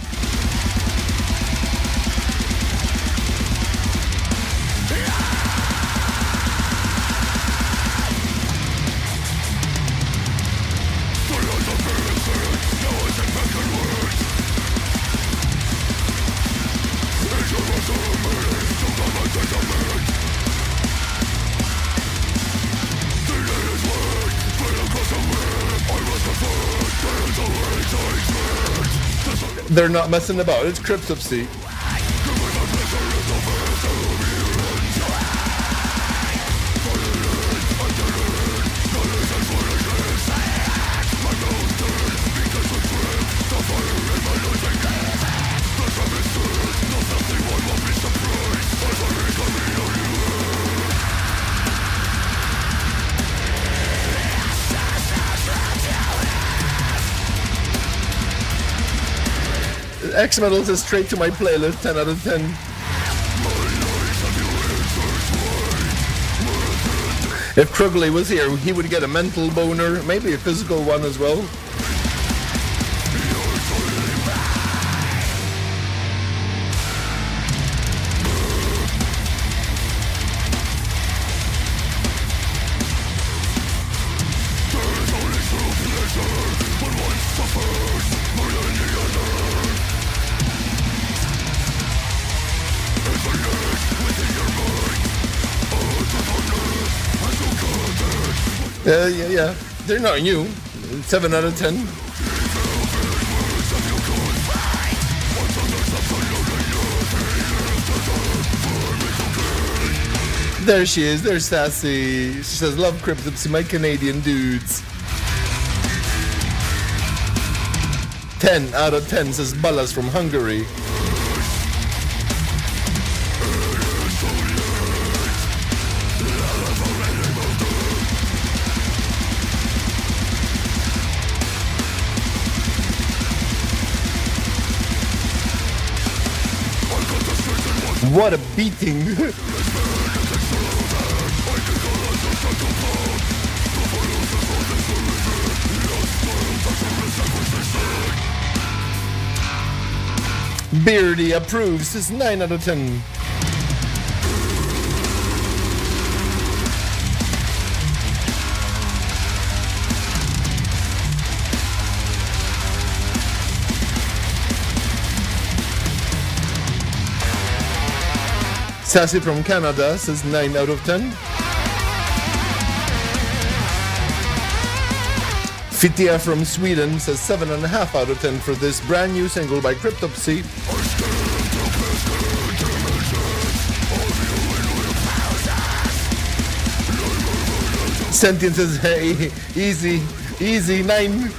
A: They're not messing about. It's Cryptopsy. X-Metal is straight to my playlist, 10 out of 10. If Krugley was here, he would get a mental boner, maybe a physical one as well. Yeah. They're not new. 7 out of 10. There she is. There's Sassy. She says, love Cryptopsy, my Canadian dudes. 10 out of 10 says Ballas from Hungary. What a beating. Beardy approves. This is 9 out of 10. Sassy from Canada says 9 out of 10. Fitia from Sweden says 7.5 out of 10 for this brand new single by Cryptopsy. Sentient says, hey, easy, 9.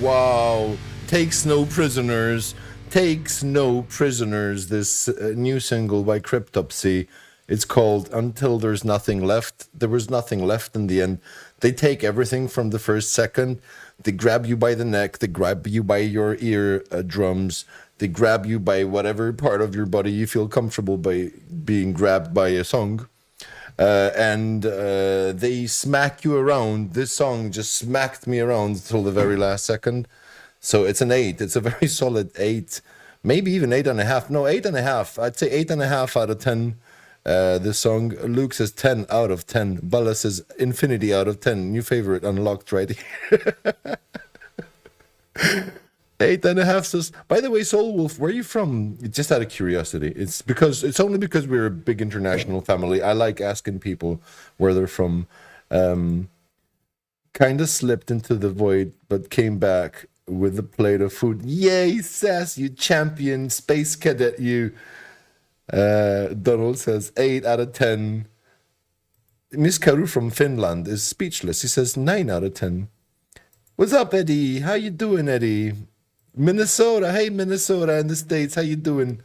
A: Wow. Takes no prisoners. This new single by Cryptopsy. It's called Until There's Nothing Left. There was nothing left in the end. They take everything from the first second. They grab you by the neck. They grab you by your ear drums. They grab you by whatever part of your body you feel comfortable by being grabbed by a song. And they smack you around. This song just smacked me around till the very last second. So it's an 8. It's a very solid 8. Maybe even 8.5. No, 8.5. I'd say 8.5 out of 10. This song. Luke says 10 out of 10. Balla says infinity out of 10. New favorite unlocked right here. 8.5 says, by the way, Soul Wolf, where are you from? Just out of curiosity. It's only because we're a big international family. I like asking people where they're from. Kind of slipped into the void, but came back with a plate of food. Yay, Sass, you champion, space cadet, you. Donald says 8 out of 10. Miss Karu from Finland is speechless. He says 9 out of 10. What's up, Eddie? How you doing, Eddie? Minnesota, hey Minnesota in the States, how you doing?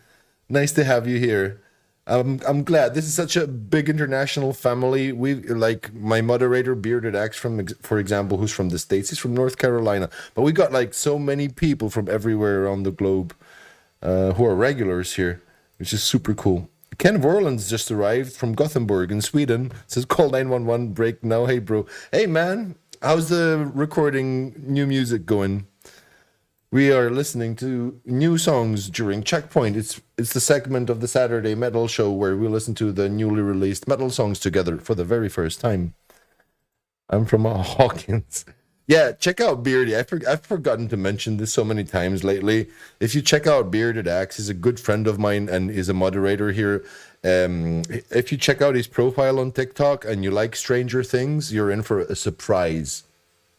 A: Nice to have you here. I'm glad. This is such a big international family. We like my moderator, Bearded Axe, for example, who's from the States. He's from North Carolina. But we got like so many people from everywhere around the globe who are regulars here, which is super cool. Ken Vorland's just arrived from Gothenburg in Sweden. Says call 911 break now. Hey bro. Hey man, how's the recording new music going? We are listening to new songs during Checkpoint. It's the segment of the Saturday Metal Show where we listen to the newly released metal songs together for the very first time. I'm from Hawkins. Yeah, check out Beardy. I've forgotten to mention this so many times lately. If you check out Bearded Axe, he's a good friend of mine and is a moderator here. If you check out his profile on TikTok and you like Stranger Things, you're in for a surprise.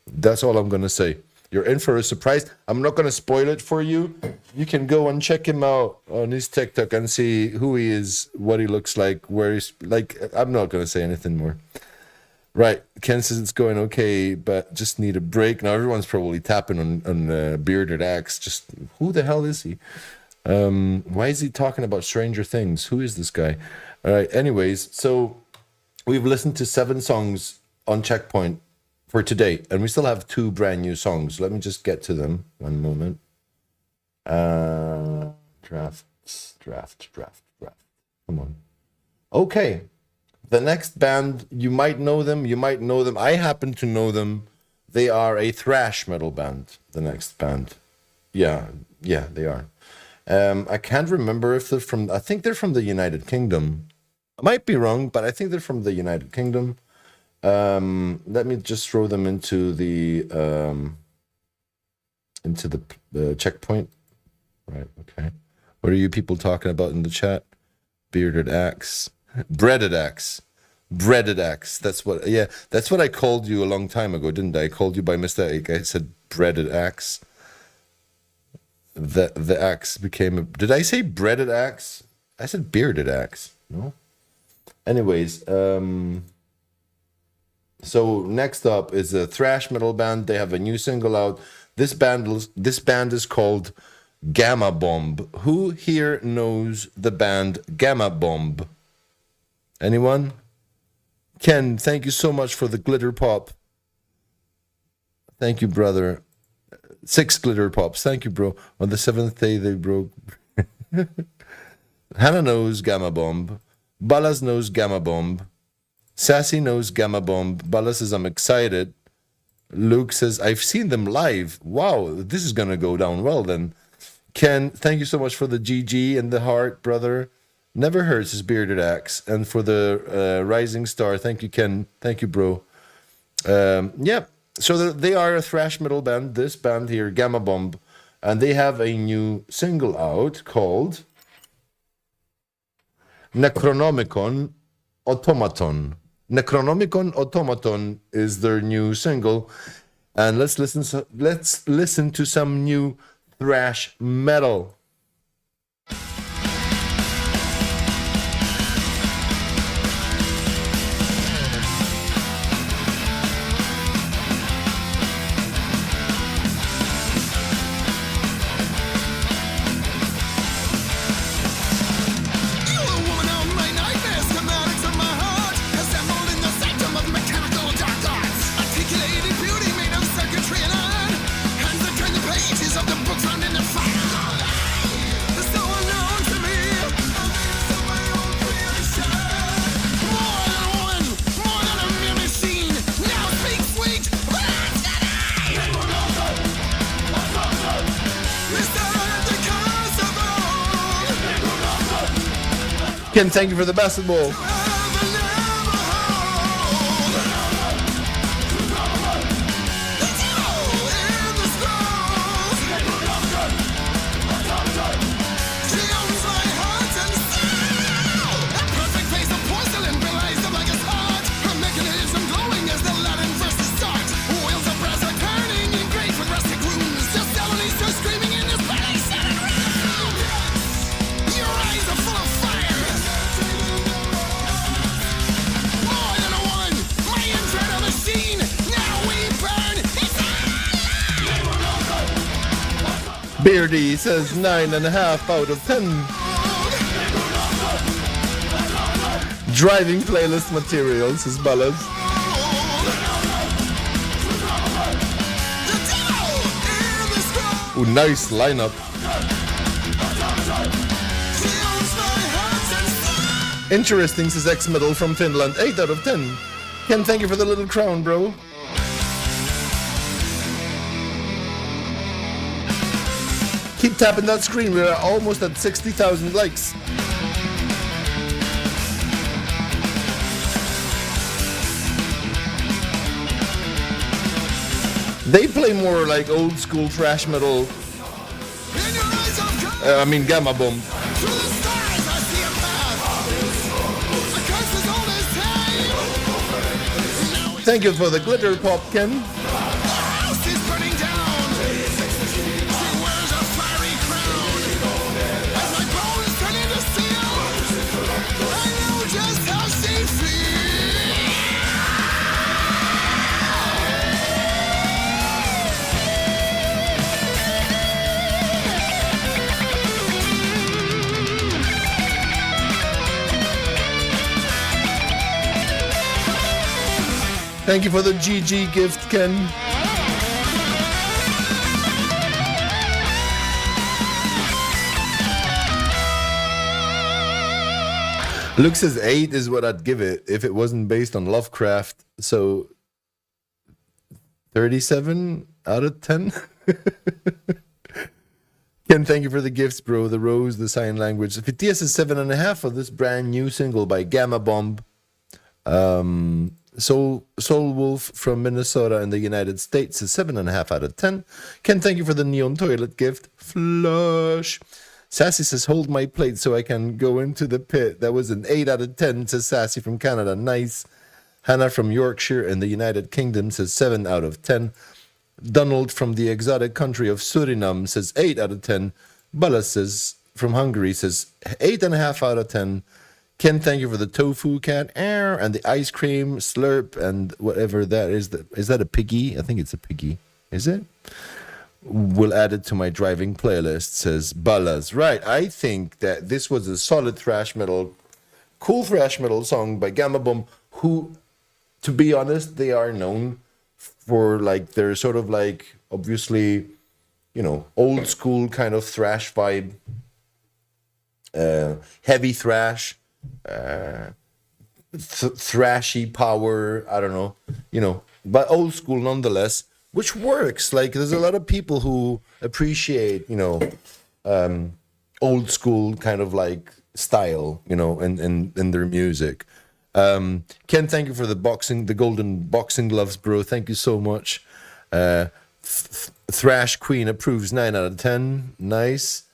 A: That's all I'm going to say. You're in for a surprise. I'm not going to spoil it for you. You can go and check him out on his TikTok and see who he is, what he looks like, where he's like. I'm not going to say anything more. Right. Ken says it's going okay, but just need a break. Now everyone's probably tapping on Bearded Axe. Just who the hell is he? Why is he talking about Stranger Things? Who is this guy? All right. Anyways, so we've listened to 7 songs on Checkpoint for today, and we still have 2 brand new songs. Let me just get to them. One moment. Draft. Come on. Okay. The next band, you might know them. I happen to know them. They are a thrash metal band. The next band. Yeah, they are. I can't remember if they're from. I think they're from the United Kingdom. I might be wrong, but I think they're from the United Kingdom. Let me just throw them into the checkpoint. Right. Okay. What are you people talking about in the chat? Bearded axe, breaded axe, breaded axe. That's what. Yeah, that's what I called you a long time ago, didn't I? I called you by mistake. I said breaded axe. The axe became a. Did I say breaded axe? I said bearded axe. No. Anyways, so next up is a thrash metal band. They have a new single out. This band is called Gamma Bomb. Who here knows the band Gamma Bomb? Anyone? Ken, thank you so much for the glitter pop. Thank you, brother. 6 glitter pops. Thank you, bro. On the 7th day, they broke. Hannah knows Gamma Bomb. Ballas knows Gamma Bomb. Sassy knows Gamma Bomb. Ballas says, I'm excited. Luke says, I've seen them live. Wow, this is going to go down well then. Ken, thank you so much for the GG and the heart, brother. Never hurts his bearded axe. And for the rising star, thank you, Ken. Thank you, bro. Yeah, so they are a thrash metal band, this band here, Gamma Bomb. And they have a new single out called Necronomicon Automaton. Necronomicon Automaton is their new single. And let's listen to some new thrash metal. Ken, thank you for the basketball. Beardy says 9.5 out of 10. Driving playlist material, says Ballas. Ooh, nice lineup. Interesting, says X-Metal from Finland. 8 out of 10. Ken, thank you for the little crown, bro. Keep tapping that screen. We're almost at 60,000 likes. They play more like old school thrash metal. I mean Gamma Bomb. Thank you for the glitter pop, Ken. Thank you for the GG gift, Ken. Luke says 8 is what I'd give it if it wasn't based on Lovecraft. So 37 out of 10. Ken, thank you for the gifts, bro. The rose, the sign language. Fitias is 7.5 for this brand new single by Gamma Bomb. Soul Wolf from Minnesota in the United States is 7.5 out of 10. Ken, thank you for the neon toilet gift. Flush. Sassy says, hold my plate so I can go into the pit. That was an 8 out of 10, says Sassy from Canada. Nice. Hannah from Yorkshire in the United Kingdom says 7 out of 10. Donald from the exotic country of Suriname says 8 out of 10. Bala says from Hungary says 8.5 out of 10. Ken, thank you for the tofu cat and the ice cream slurp and whatever that is. Is that a piggy? I think it's a piggy. Is it? Will add it to my driving playlist, says Ballas. Right, I think that this was a solid thrash metal, cool thrash metal song by Gamma Bomb, who, to be honest, they are known for, like, they're sort of like, obviously, you know, old school kind of thrash vibe, heavy thrash, thrashy power, I don't know, you know, but old school nonetheless, which works. Like, there's a lot of people who appreciate, you know, old school kind of like style, you know, in their music. Ken, thank you for the golden boxing gloves, bro. Thank you so much. Thrash Queen approves 9 out of 10. Nice.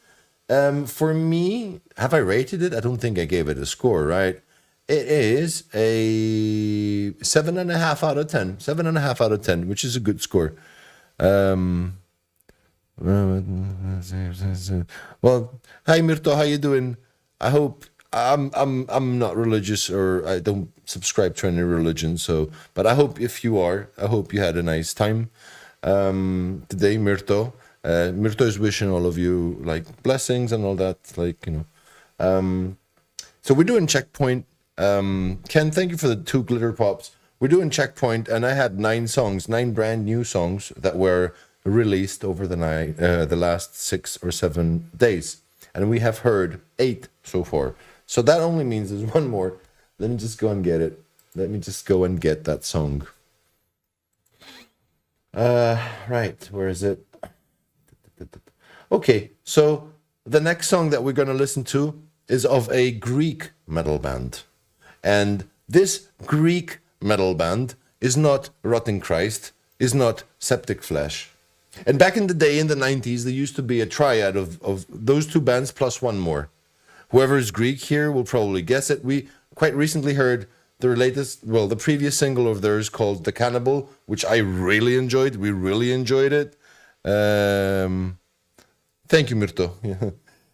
A: For me, have I rated it? I don't think I gave it a score, right? It is a 7.5 out of 10. 7.5 out of 10, which is a good score. Well, hi Mirto, how you doing? I hope I'm not religious, or I don't subscribe to any religion, so, but I hope if you are, I hope you had a nice time today, Mirto. Mirto is wishing all of you like blessings and all that, like, you know. So we're doing Checkpoint. Ken, thank you for the 2 glitter pops. We're doing Checkpoint, and I had 9 songs, 9 brand new songs that were released over the last 6 or 7 days, and we have heard 8 so far. So that only means there's one more. Let me just go and get it. Let me just go and get that song. Right, where is it? Okay, so the next song that we're going to listen to is of a Greek metal band. And this Greek metal band is not Rotten Christ, is not Septic Flesh. And back in the day, in the 90s, there used to be a triad of those 2 bands plus one more. Whoever is Greek here will probably guess it. We quite recently heard the previous single of theirs called The Cannibal, which I really enjoyed. We really enjoyed it. Thank you, Mirto.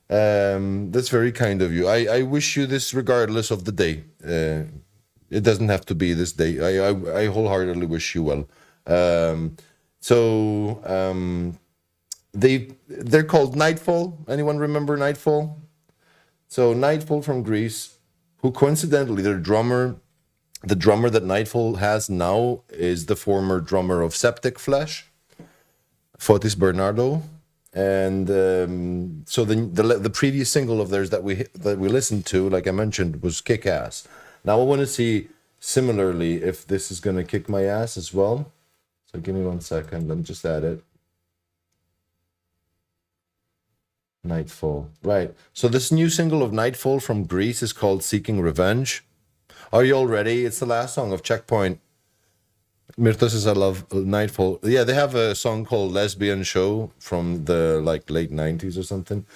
A: That's very kind of you. I wish you this regardless of the day. It doesn't have to be this day. I wholeheartedly wish you well. They're called Nightfall. Anyone remember Nightfall? So Nightfall from Greece, who coincidentally, the drummer that Nightfall has now is the former drummer of Septic Flesh, Fotis Bernardo. And so the previous single of theirs that we listened to, like I mentioned, was Kick Ass. Now I want to see similarly if this is going to kick my ass as well. So give me 1 second. Let me just add it. Nightfall. Right. So this new single of Nightfall from Greece is called Seeking Revenge. Are you all ready? It's the last song of Checkpoint. Mirta says I love Nightfall. Yeah, they have a song called Lesbian Show from the like late 90s or something.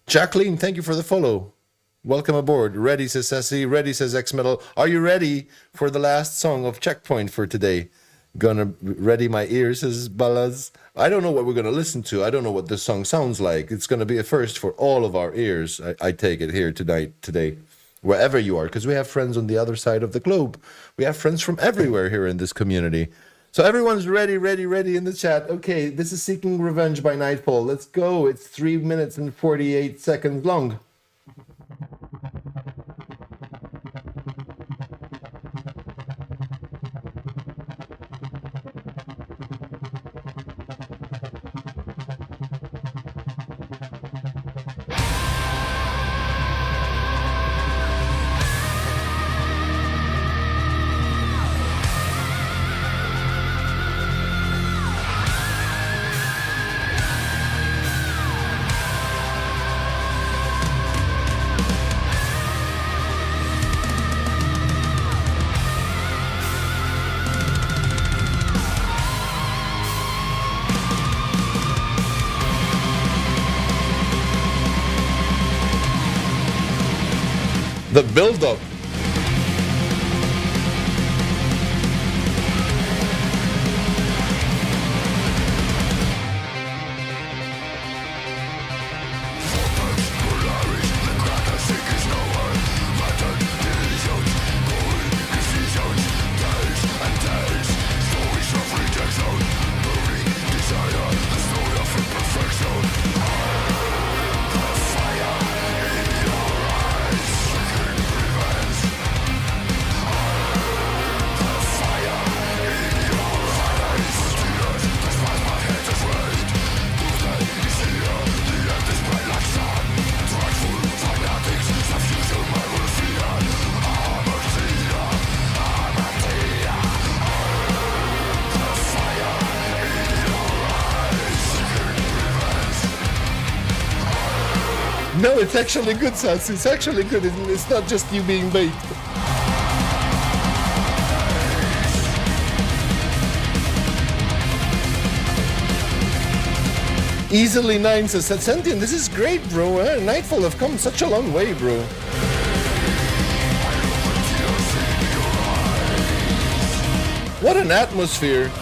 A: Jacqueline, thank you for the follow. Welcome aboard. Ready, says Sassy. Ready, says X-Metal. Are you ready for the last song of Checkpoint for today? Gonna ready my ears, says Ballas. I don't know what we're gonna listen to. I don't know what this song sounds like. It's gonna be a first for all of our ears. I take it here today, wherever you are, because we have friends on the other side of the globe. We have friends from everywhere here in this community. So everyone's ready in the chat. Okay, this is Seeking Revenge by Nightfall. Let's go. It's 3 minutes and 48 seconds long. The build-up. No, it's actually good, Sats. It's actually good. It's not just you being bait. Easily 9 says, Sentient, this is great, bro. Nightfall have come such a long way, bro. What an atmosphere.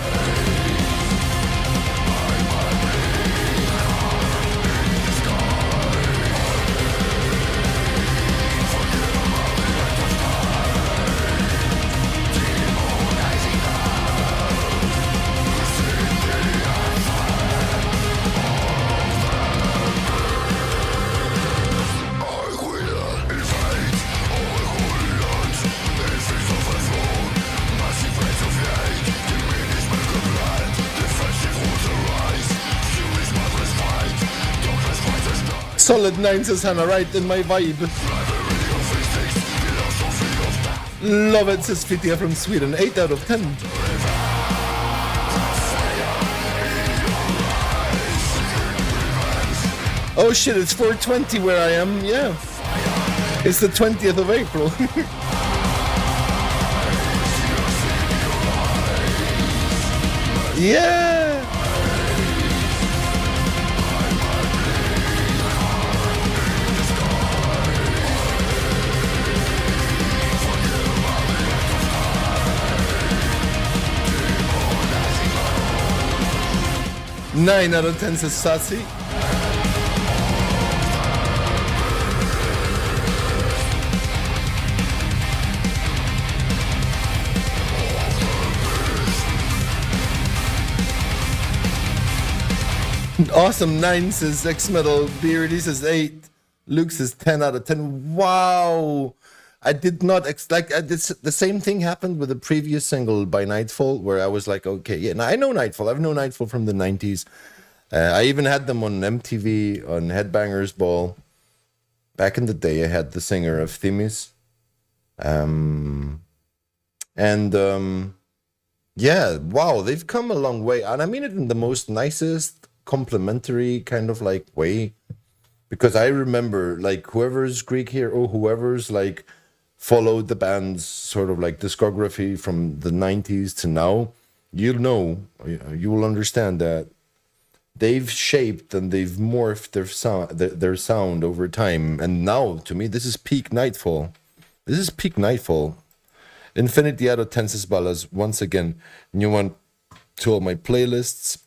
A: Solid 9 says Hannah, right in my vibe. Love it, says Fitia from Sweden. 8 out of 10. Oh shit, it's 4:20 where I am, yeah. It's the 20th of April. Yeah! Nine out of 10 says Sassy. Awesome 9 says X Metal. Beardy says 8. Luke says 10 out of 10. Wow! I did not the same thing happened with the previous single by Nightfall, where I was like, okay, yeah, now I know Nightfall. I've known Nightfall from the 90s. I even had them on MTV on Headbangers Ball. Back in the day, I had the singer of Themis. Yeah, wow, they've come a long way. And I mean it in the most nicest, complimentary kind of like way. Because I remember, like, whoever's Greek here, or whoever's like followed the band's sort of like discography from the 90s to now, you will understand that they've shaped and they've morphed their sound over time. And now, to me, this is peak Nightfall. This is peak Nightfall. Infinity out of 10 says Ballas. Once again, new one to all my playlists.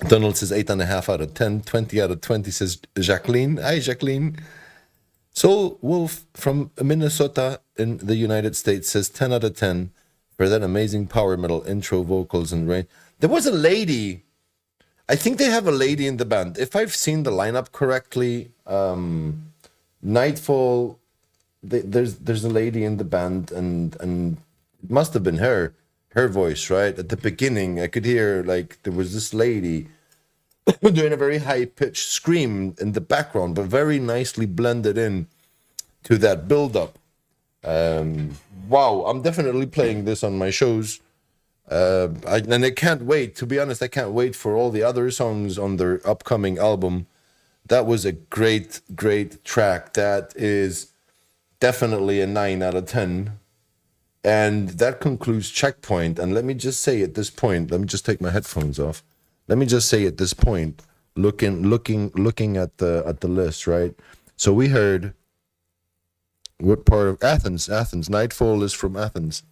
A: Donald says 8.5 out of 10. 20 out of 20 says Jacqueline. Hi, Jacqueline. Soul Wolf from Minnesota in the United States says 10 out of 10 for that amazing power metal intro vocals and rain. There was a lady. I think they have a lady in the band. If I've seen the lineup correctly, Nightfall, there's a lady in the band, and it must have been her voice, right? At the beginning, I could hear like there was this lady doing a very high-pitched scream in the background, but very nicely blended in to that build-up. Wow, I'm definitely playing this on my shows. And I can't wait, to be honest, I can't wait for all the other songs on their upcoming album. That was a great, great track. That is definitely a 9 out of 10. And that concludes Checkpoint. And let me just say at this point, let me just take my headphones off. Let me just say at this point, looking at the list, right? So we heard What part of Athens? Athens. Nightfall is from Athens.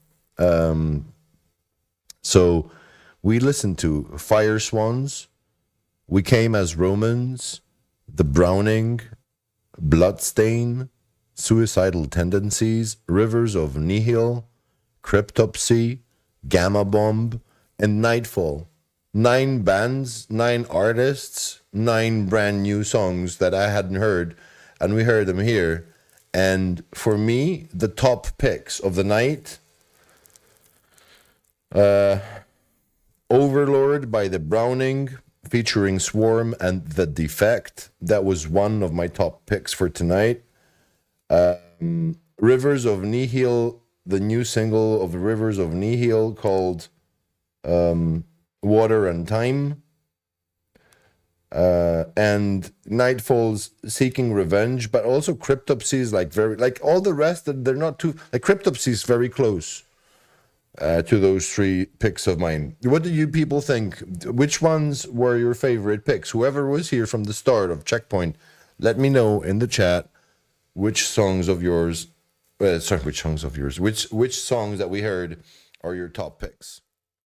A: So we listened to Fire Swans, We Came as Romans, The Browning, Bloodstain, Suicidal Tendencies, Rivers of Nihil, Cryptopsy, Gamma Bomb, and Nightfall. 9 bands, 9 artists, 9 brand new songs that I hadn't heard, and we heard them here. And for me, the top picks of the night, Overlord by The Browning, featuring Swarm and The Defect. That was one of my top picks for tonight. Rivers of Nihil, the new single of Rivers of Nihil called Water and Time. And Nightfall's Seeking Revenge, but also Cryptopsy is like all the rest, they're not too, like Cryptopsy is very close to those 3 picks of mine. What do you people think? Which ones were your favorite picks? Whoever was here from the start of Checkpoint, let me know in the chat which songs of yours, which songs that we heard are your top picks.